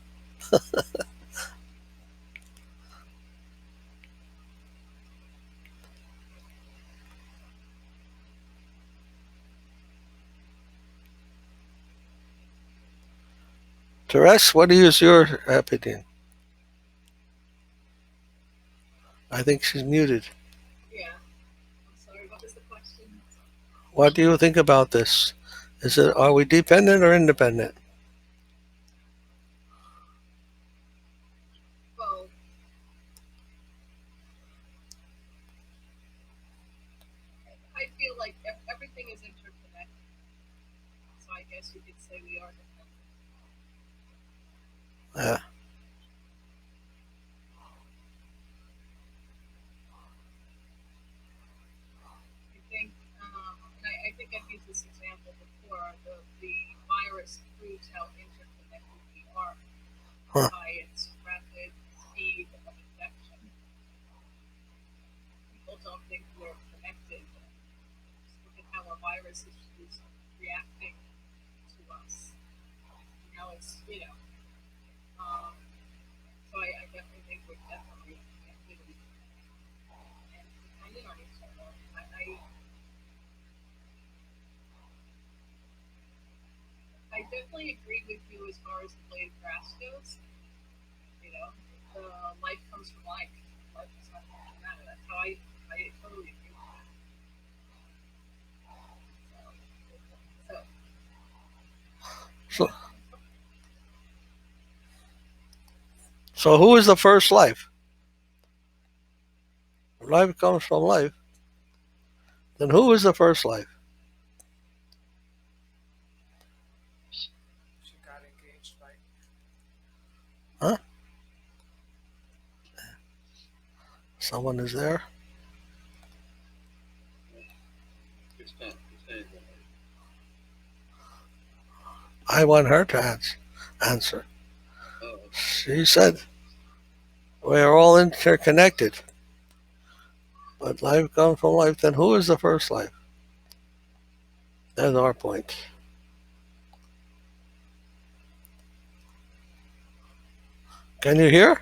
Teres, what is your opinion? I think she's muted. Yeah. I'm sorry, what was the question? What do you think about this? Are we dependent or independent? Well, I feel like everything is interconnected. So I guess you could say we are dependent. Yeah. I think, and I think I've used this example before. The virus proves how interconnected we are Huh. by its rapid speed of infection. People don't think we're connected. Just look at how a virus is reacting to us. It's so I definitely think we're definitely connected and dependent on each other. I definitely agree with you as far as the blade of grass goes. Life comes from life. Life does not come from matter. That's how I totally agree with that. So, so who is the first life? If life comes from life, then who is the first life? She got engaged by. Huh? Someone is there? I want her to answer. She said, we are all interconnected. But life comes from life, then who is the first life? That's our point. Can you hear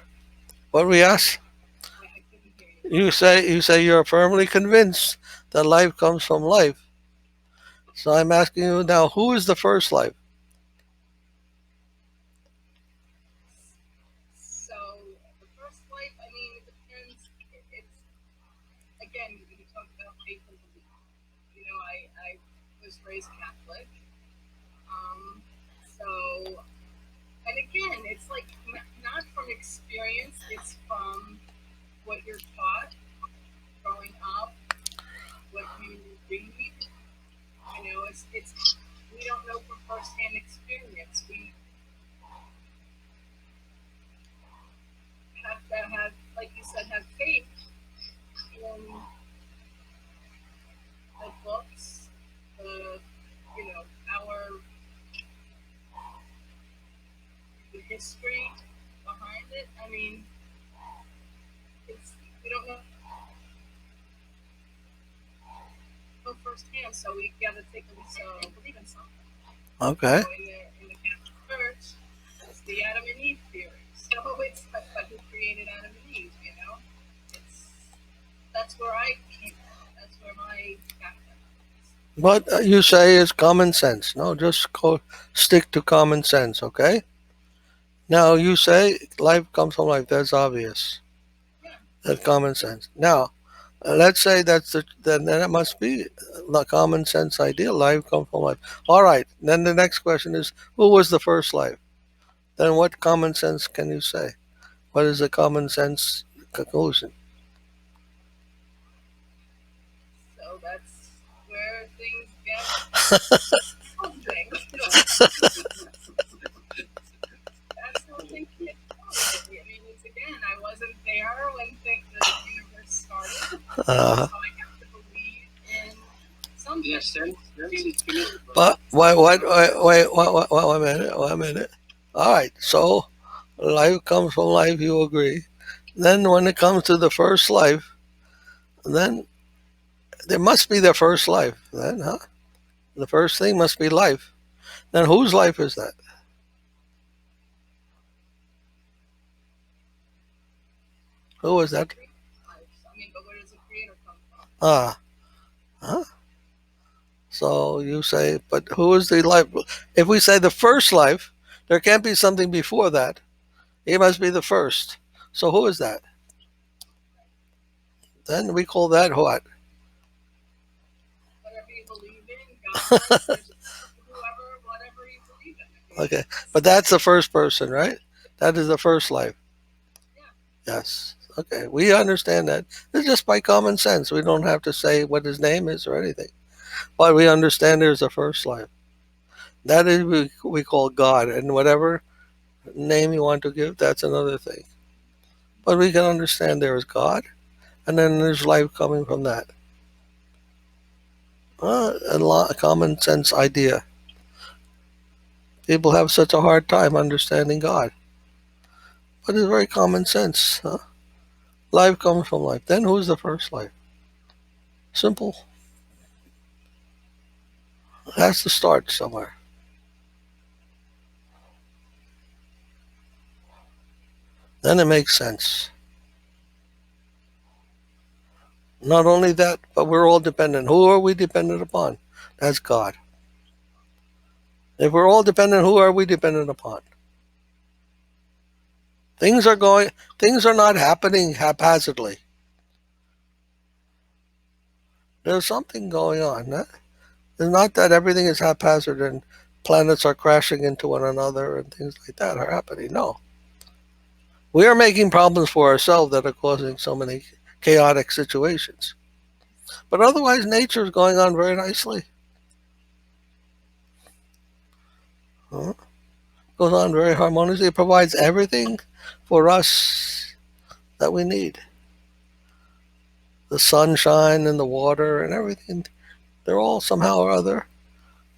what we ask? I couldn't hear you. You say you're firmly convinced that life comes from life. So I'm asking you now, who is the first life? So the first life, I mean, it depends. It's again, you talk about faith and belief. You know, I was raised Catholic, so and again, it's like not from experience; it's from what you're taught growing up, what you read. You know, it's we don't know from firsthand experience. We have to have, like you said, have faith in the books, the you know our the history behind it. I mean, it's we don't know firsthand, so we got to take a so believe in something. Okay. So in the Catholic Church, it's the Adam and Eve theory. So it's but who created Adam and Eve? You know, it's that's where I came from. That's where my Catholic is. What you say is common sense. No, just stick to common sense, okay? Now, you say life comes from life. That's obvious. Yeah. That's common sense. Now, let's say then it must be the common sense idea. Life comes from life. All right. Then the next question is, who was the first life? Then what common sense can you say? What is the common sense conclusion? So that's where things get challenging. That's how things get challenging. I mean, it's again, I wasn't there when the universe started, Uh, so I have to believe in something. Yes, then but wait a minute, wait a minute. All right. So life comes from life. You agree? Then when it comes to the first life, then there must be the first life. Then, huh? The first thing must be life. Then whose life is that? Who is that? I mean, but where does the creator come from? Ah, huh? So you say, but who is the life? If we say the first life, there can't be something before that. He must be the first. So who is that? Then we call that what? Whatever you believe in, God, whoever, whatever you believe in. I mean, Okay, but that's the first person, right? That is the first life. yeah. Yes. Okay, we understand that. It's just by common sense. We don't have to say what his name is or anything. But we understand there's a first life. That is we call God, and whatever name you want to give, that's another thing. But we can understand there is God, and then there's life coming from that. A common sense idea. People have such a hard time understanding God, but it's very common sense. Huh? Life comes from life. Then who's the first life? Simple. It has to start somewhere. Then it makes sense. Not only that, but we're all dependent. Who are we dependent upon? That's God. If we're all dependent, who are we dependent upon? Things are going. Things are not happening haphazardly. There's something going on. Huh? It's not that everything is haphazard and planets are crashing into one another and things like that are happening. No, we are making problems for ourselves that are causing so many chaotic situations. But otherwise, nature is going on very nicely. Huh? Goes on very harmoniously. It provides everything for us that we need. The sunshine and the water and everything. They're all somehow or other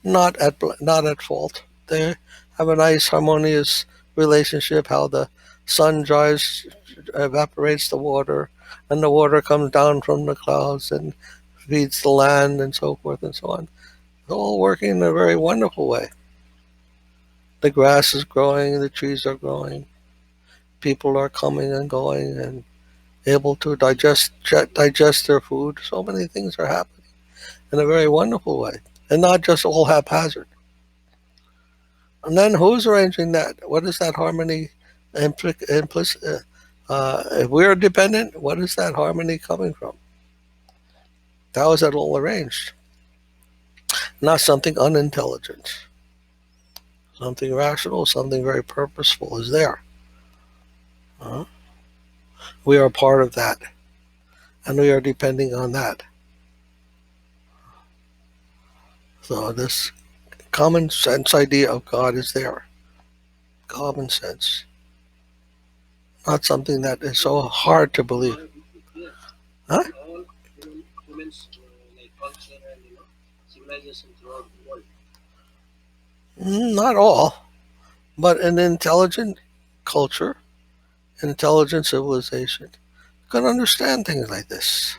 not at fault. They have a nice harmonious relationship. How the sun dries, evaporates the water, and the water comes down from the clouds and feeds the land and so forth and so on. It's all working in a very wonderful way. The grass is growing, the trees are growing, people are coming and going and able to digest their food. So many things are happening in a very wonderful way, and not just all haphazard. And then who's arranging that? What is that harmony implicit? If we're dependent, what is that harmony coming from? How is that all arranged? Not something unintelligent. Something rational, something very purposeful is there. Uh, we are part of that, and we are depending on that. So this common sense idea of God is there. Common sense. Not something that is so hard to believe. Yes. Huh? All humans like culture and civilization throughout the world. Not all, but an intelligent culture, an intelligent civilization can understand things like this.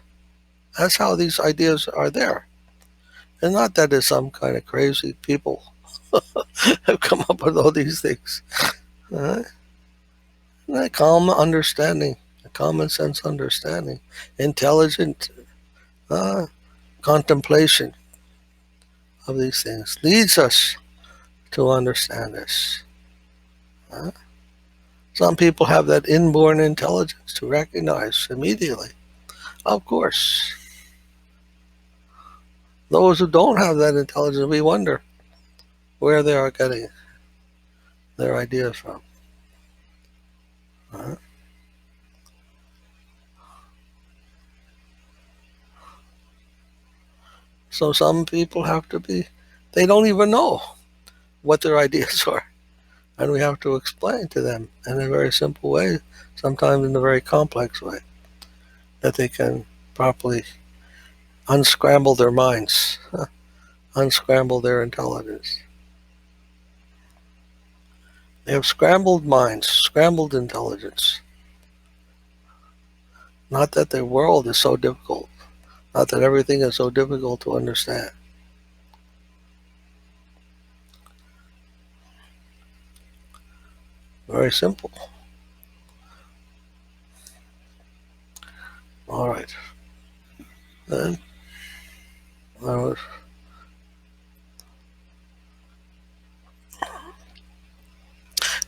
That's how these ideas are there. And not that it's some kind of crazy people have come up with all these things. A calm understanding, a common sense understanding, intelligent contemplation of these things leads us to understand this. Some people have that inborn intelligence to recognize immediately. Of course. Those who don't have that intelligence, we wonder where they are getting their ideas from. So some people have to be, they don't even know what their ideas are. And we have to explain to them in a very simple way, sometimes in a very complex way, that they can properly unscramble their minds, unscramble their intelligence. They have scrambled minds, scrambled intelligence. Not that the world is so difficult, not that everything is so difficult to understand. Very simple. All right. Then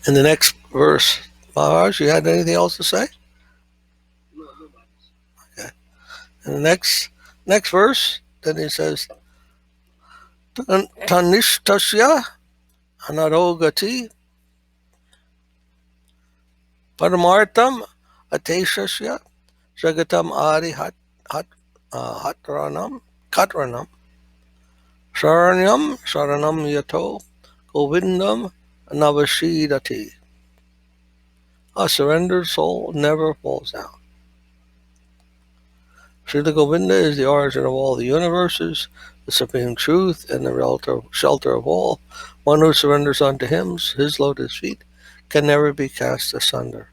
in the next verse, Maharaj, you had anything else to say? No, but Okay. In the next verse, then he says, Tanishtasya anarogati paramartam ateshasya jagatam ari hatranam sharanam yato govindam navashidati. A surrendered soul never falls down. Srila Govinda is the origin of all the universes, the supreme truth, and the relative shelter of all. One who surrenders unto him, his lotus feet, can never be cast asunder.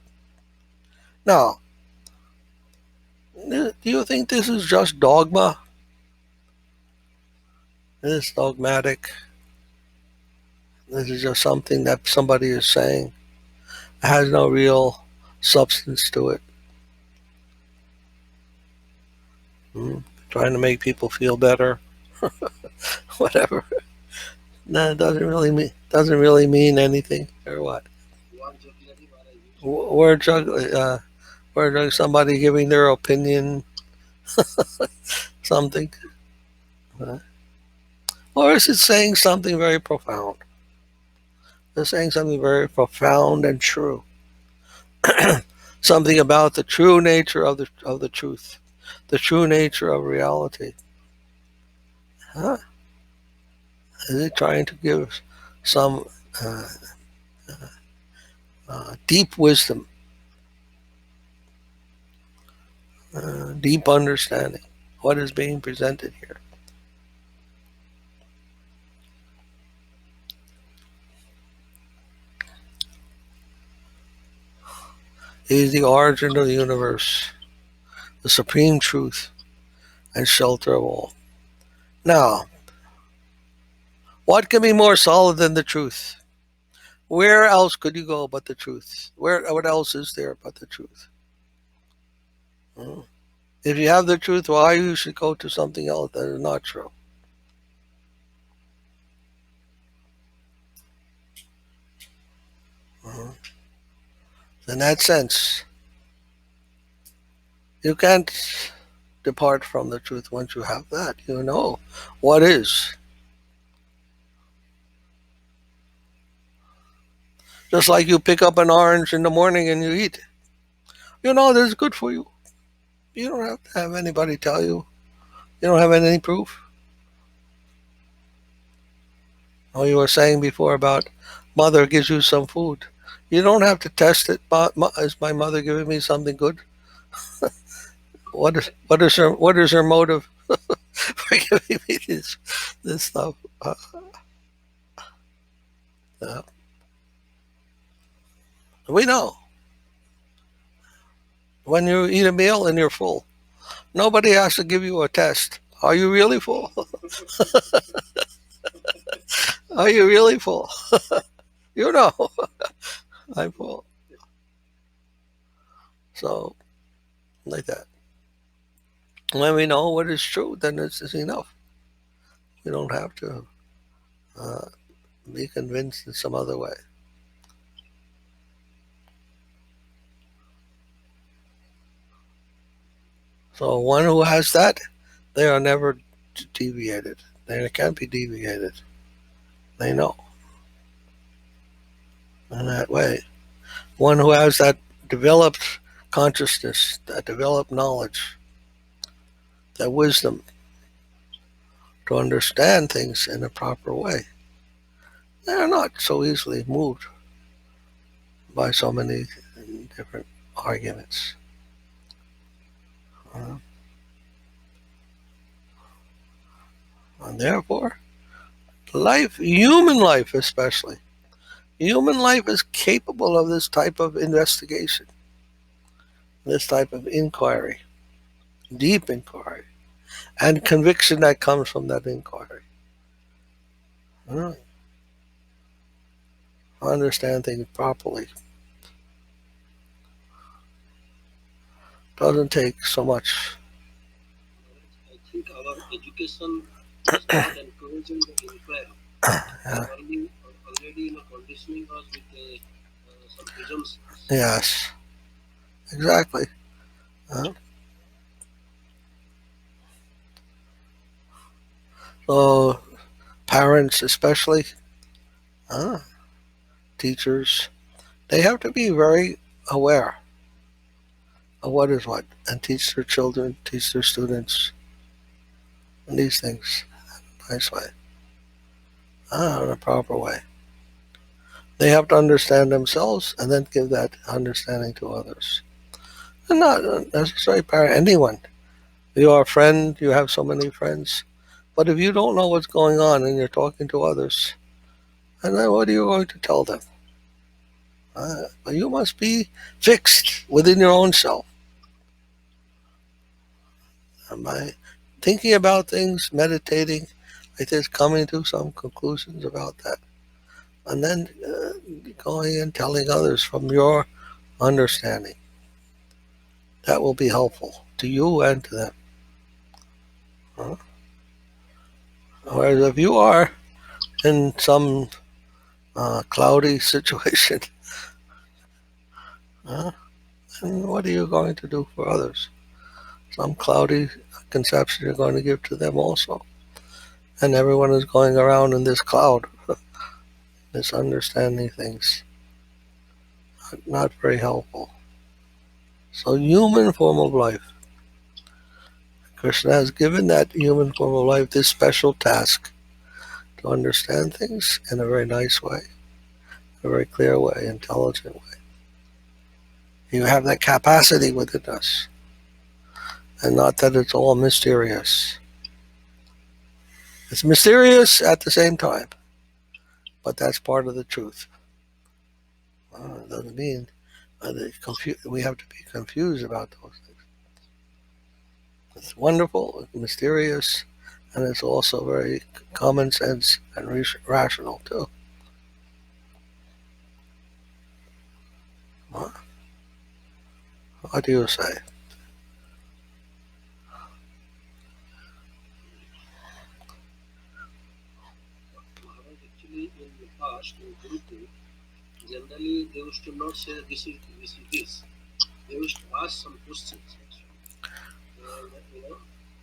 Now, do you think this is just dogma? This is dogmatic. This is just something that somebody is saying. It has no real substance to it. Trying to make people feel better, whatever. No, it doesn't really mean anything, or what? one jocularity Maharaj used. We're juggling somebody giving their opinion, something, or is it saying something very profound? It's saying something very profound and true. Something about the true nature of the truth, the true nature of reality. Is it trying to give some deep wisdom, deep understanding? What is being presented here? He is the origin of the universe, the supreme truth, and shelter of all. Now, what can be more solid than the truth? Where else could you go but the truth? What else is there but the truth? If you have the truth, why you should go to something else that is not true? In that sense, you can't depart from the truth once you have that. You know what is. Just like you pick up an orange in the morning and you eat. You know this is good for you. You don't have to have anybody tell you. You don't have any proof. Oh, you were saying before about mother gives you some food. You don't have to test it. Is my mother giving me something good? What is her motive for giving me this stuff? Uh, we know when you eat a meal and you're full. Nobody has to give you a test. Are you really full? Are you really full? You know, I'm full. So, like that. When we know what is true, then it's enough. We don't have to uh, be convinced in some other way. So, one who has that, they are never deviated. They can't be deviated. They know in that way. One who has that developed consciousness, that developed knowledge, that wisdom to understand things in a proper way. They're not so easily moved by so many different arguments. And therefore, human life especially, human life is capable of this type of investigation, this type of inquiry, deep inquiry, and conviction that comes from that inquiry. Understand things properly. Doesn't take so much. I think our education is not encouraging the inquiry. Yeah. Already conditioning us with some presumptions. Yes, exactly. So parents especially, teachers, they have to be very aware of what is what and teach their children, teach their students these things in a nice way, in a proper way. They have to understand themselves and then give that understanding to others. And not necessarily parent, anyone. You are a friend, you have so many friends. But if you don't know what's going on and you're talking to others, and then what are you going to tell them? But you must be fixed within your own self. And by thinking about things, meditating, like this, coming to some conclusions about that, and then going and telling others from your understanding. That will be helpful to you and to them. Whereas if you are in some cloudy situation, then what are you going to do for others? Some cloudy conception you're going to give to them also. And everyone is going around in this cloud, misunderstanding things. Not very helpful. So human form of life. Krishna has given that human form of life this special task to understand things in a very nice way, a very clear way, intelligent way. You have that capacity within us. And not that it's all mysterious. It's mysterious at the same time, but that's part of the truth. It doesn't mean we have to be confused about those things. It's wonderful, it's mysterious, and it's also very common sense and rational too. What do you say? Maharaj, actually in the past, in Gurukul, generally they used to not say this. They used to ask some questions actually. And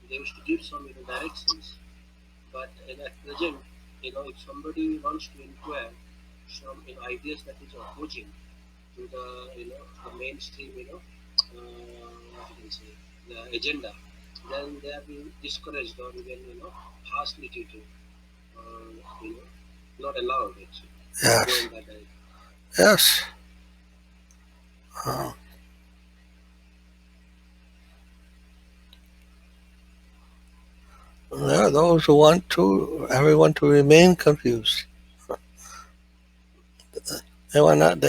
they used to give some directions. But at present, if somebody wants to inquire some ideas that is opposing to the the mainstream what you can say the agenda, then they are being discouraged or even harshly treated, you know not allowed actually to go Yes. in that direction. Yes. Uh, there are those who want everyone to remain confused. They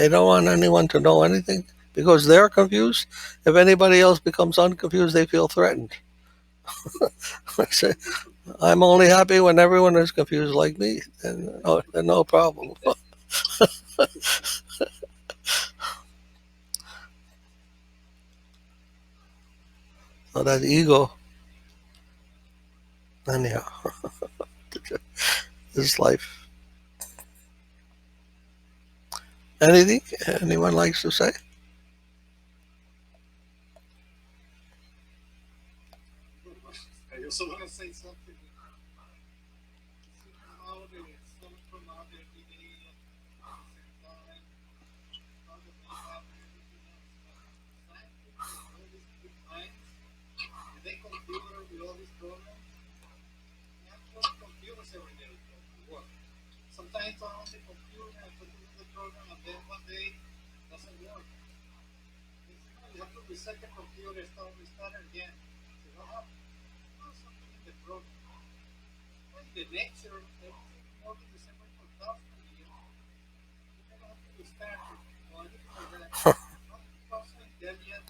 don't want anyone to know anything because they're confused. If anybody else becomes unconfused, they feel threatened. I say, I'm only happy when everyone is confused like me, and no problem. So that ego, anyhow, is life. Anything anyone likes to say? I also want to say something. How they some come out every day at the same time, how the makeup and everything else. But some people with all these big minds, and they computer with all these programs, they have 20 computers every day to work. Sometimes on the computer and put it in the program, and then one day it doesn't work. They say, no, you have to reset the computer, restart it again. I say, what happened? Oh, something in the program. Well, the nature, everything working the same way for thousands of years. You never have to restart it or anything like that. Not because of intelligence,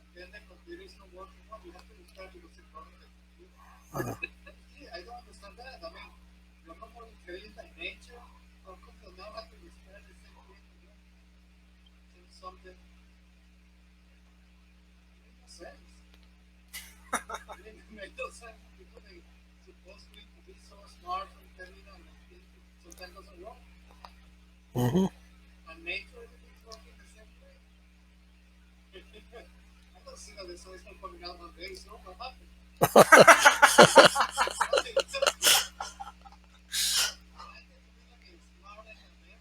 and then the computer is not working. No, you have to restart it because it's problem with the computer. I don't understand that. I mean, you're not more intelligent than nature. How come you now have to restart the same thing again? Seems something. It makes no sense. It makes no sense. People they supposedly to be so smart and intelligent, and it sometimes doesn't work. Hmm. And nature, everything's working the same way. I don't see that the sun is not coming out one day, so what happened? Nothing. It's just, I get to be like smart and everything,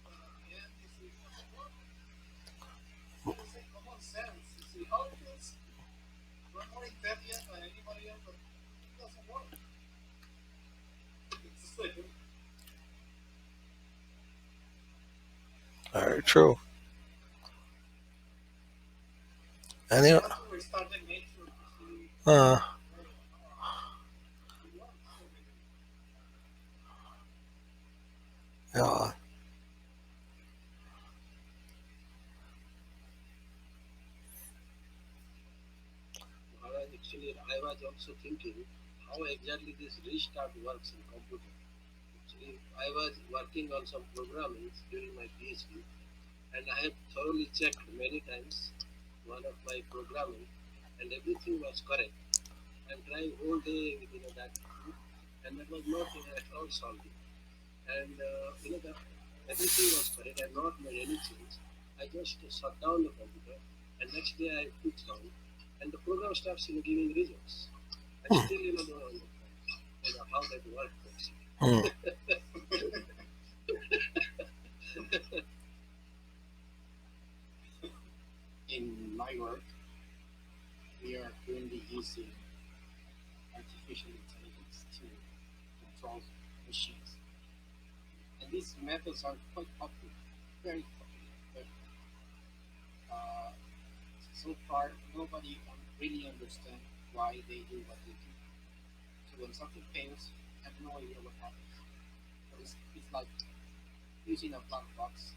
but at the end, you see, it doesn't work. I would say common sense. You see how it is. We're more intelligent than anybody else, but it doesn't work. It's like, Very true. you Anyway, have to restart the nature to see uh, where it works every day. yeah, Maharaj, actually I was also thinking how exactly this restart works in computer. Actually I was working on some programming during my PhD, and I have thoroughly checked many times one of my programming, and everything was correct. I'm trying whole day with that thing, and that was not at all solving. And the everything was correct. I not made any change. I just shut down the computer, and next day I switched on, and the program starts giving results. I still don't understand how that works mm, actually. In my work, we are currently using artificial intelligence to control machines. And these methods are quite popular, very popular. But so far, nobody really understands why they do what they do. So when something fails, I have no idea what happens. But it's like using a black box.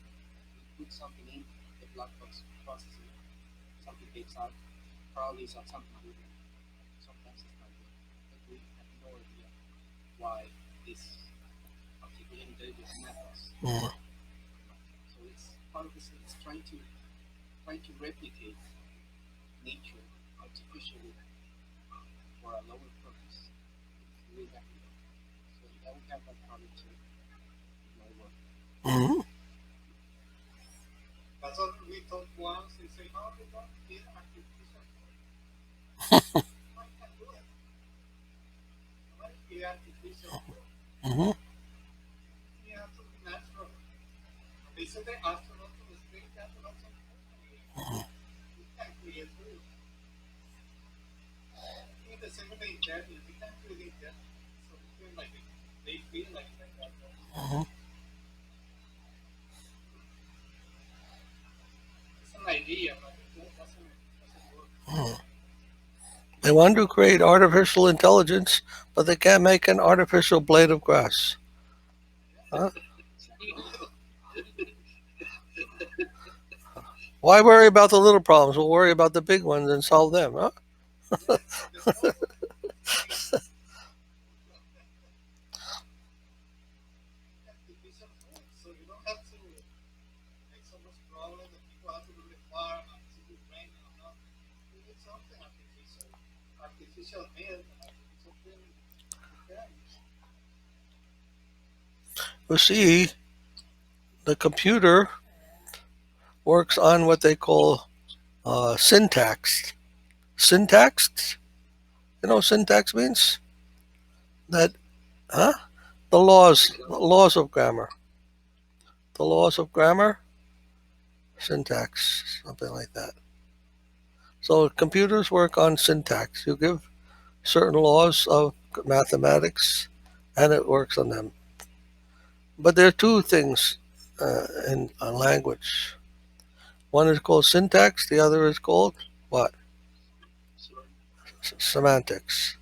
You put something in, the black box processes it, something takes out, probably it's something good. Sometimes it's not good. But we have no idea why this artificial intelligence methods. mm, So it's part of this. It's trying to try to replicate nature artificially for a lower purpose, we will have to go. So I would have that problem too in my work. Mm-hmm. That's what we thought once. They say, no, we don't need artificial food. I can do it. Why need artificial food? Mm-hmm. You have to be natural. They said the astronauts to the space have lots of food. We can create food. In the same way, Italian, we can create Italian. So we feel like they feel like that. Mm-hmm. It's an idea, but it doesn't work. Mm-hmm. They want to create artificial intelligence, but they can't make an artificial blade of grass. Huh? Why worry about the little problems? We'll worry about the big ones and solve them, huh? Artificial food, so you don't have to make so much problem that people have to do the farm and to do rain or not. You need something artificial. Artificial milk and artificial food. Okay. You see, the computer works on what they call syntax. Syntax? You know what syntax means? That, huh? The laws of grammar. The laws of grammar, syntax, something like that. So computers work on syntax. You give certain laws of mathematics, and it works on them. But there are two things in a language. One is called syntax. The other is called what? Semantics.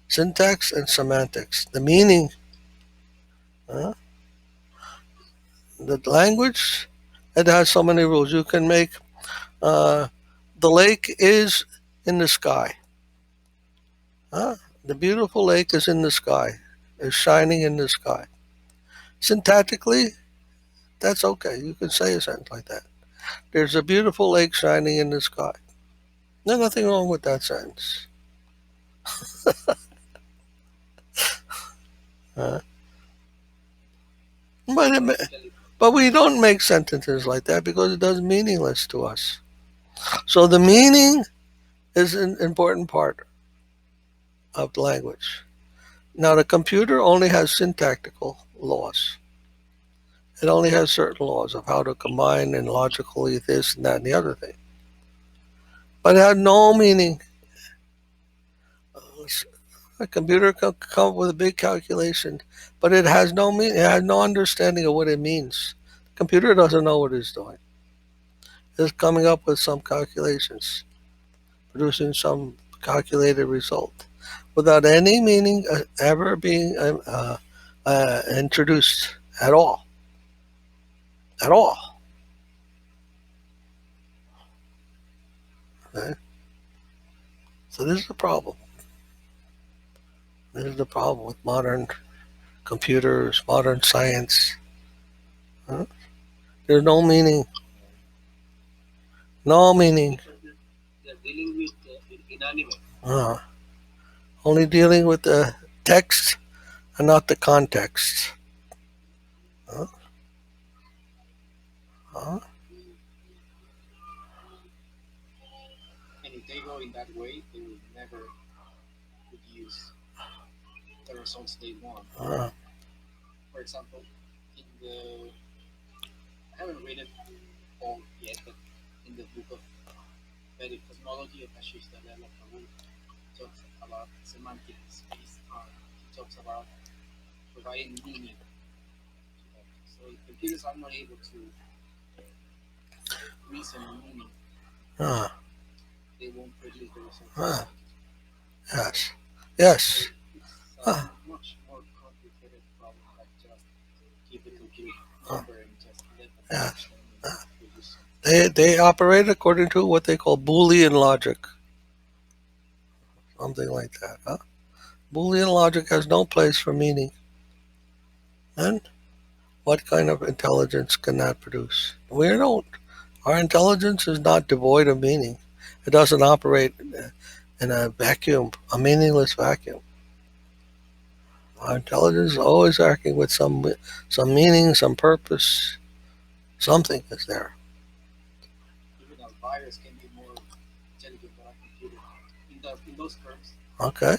Syntax and semantics. The meaning, uh, the language, it has so many rules. You can make the lake is in the sky. Huh? The beautiful lake is in the sky, is shining in the sky. Syntactically, that's okay. You can say a sentence like that. There's a beautiful lake shining in the sky. There's nothing wrong with that sentence. Uh, but, but we don't make sentences like that because it does meaningless to us. So the meaning is an important part of the language. Now the computer only has syntactical laws. It only has certain laws of how to combine and logically this and that and the other thing. But it had no meaning. A computer can come up with a big calculation, but it has no meaning. It has no understanding of what it means. The computer doesn't know what it's doing. It's coming up with some calculations, producing some calculated result, without any meaning ever being introduced at all. At all. Okay? So this is the problem. This is the problem with modern computers, modern science. Huh? There's no meaning. No meaning. They're dealing with inanimate. Only dealing with the text and not the context. Huh? Huh? And if they go in that way, they will never produce the results they want. For example, in the I haven't read it all yet, but in the book of Vedic cosmology of Ashish Dalai Prabhu talks about semantic space. He talks about providing meaning. So if computers are not able to reason meaning, they won't produce the results. Yes. Yes. It's a much more complicated problem than just give the computer number and just let them produce something. They operate according to what they call Boolean logic. Something like that. Huh? Boolean logic has no place for meaning. And what kind of intelligence can that produce? We don't Our intelligence is not devoid of meaning. It doesn't operate in a vacuum, a meaningless vacuum. Our intelligence is always acting with some meaning, some purpose. Something is there. Even a virus can be more intelligent than a computer. In those terms. Okay.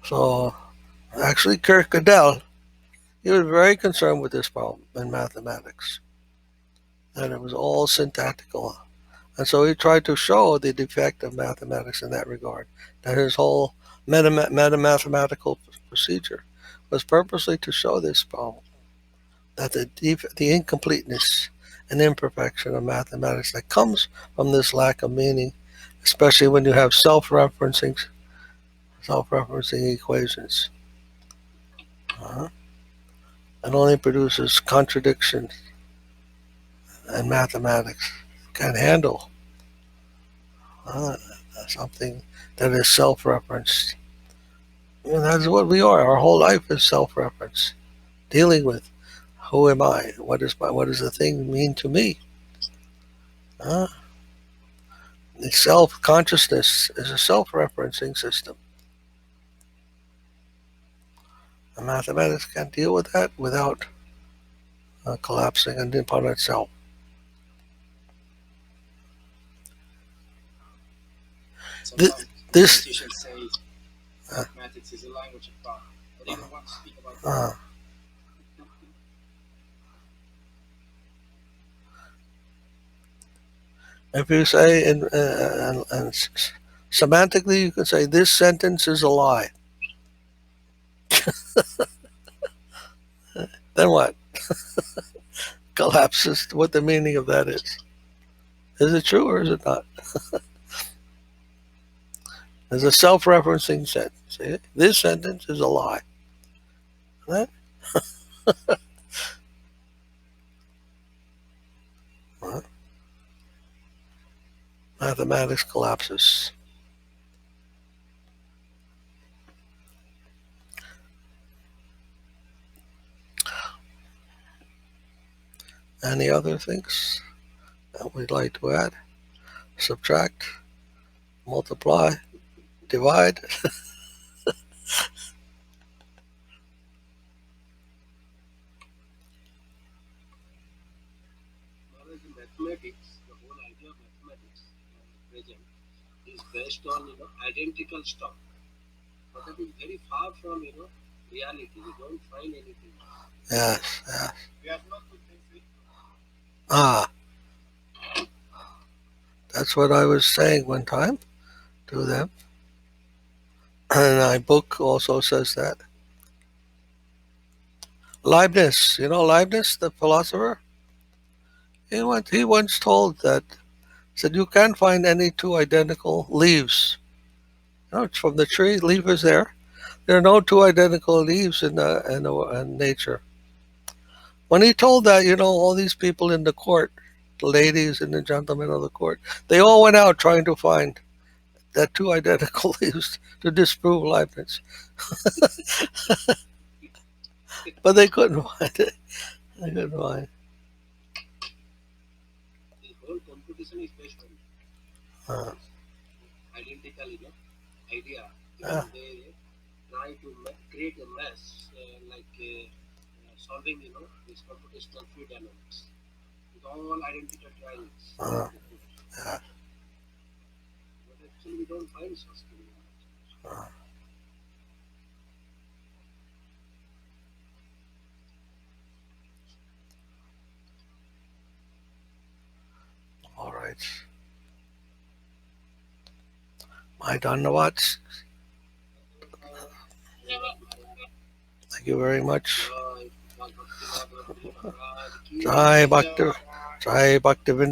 So, actually, Kierkegaard, he was very concerned with this problem in mathematics, that it was all syntactical. And so he tried to show the defect of mathematics in that regard, that his whole mathematical procedure was purposely to show this problem, that the incompleteness and imperfection of mathematics that comes from this lack of meaning, especially when you have self-referencing equations. It only produces contradiction, and mathematics can handle something that is self-referenced. And that's what we are. Our whole life is self-reference, dealing with who am I? What does the thing mean to me? The self-consciousness is a self-referencing system. And mathematics can't deal with that without collapsing upon itself. Sometimes This you should say mathematics is a language of thought. But even want to speak about that. If you say and semantically, you can say this sentence is a lie. Then what? Collapses what the meaning of that is. Is it true or is it not? There's a self-referencing sentence. See? This sentence is a lie. Right? Mathematics collapses. Any other things that we'd like to add? Subtract, multiply, divide. Mathematics, the whole idea of mathematics present is based on identical stuff, but that is very far from reality. We don't find anything. Yes, yes. We have not to think it. Ah, that's what I was saying one time to them. And my book also says that. Leibniz, Leibniz, the philosopher? He once told that, said you can't find any two identical leaves. It's from the tree, leaf is there. There are no two identical leaves in nature. When he told that, all these people in the court, the ladies and the gentlemen of the court, they all went out trying to find that two identical leaves to disprove Leibniz. But they couldn't find it. They couldn't find it. The whole competition is based on identical idea. They try to create a mess like solving this computational fluid dynamics with all identical triangles. Yeah. But actually, we don't find such thing. All right. My Dhanawats. Thank you very much. Jai Bhakti. Jai Bhakti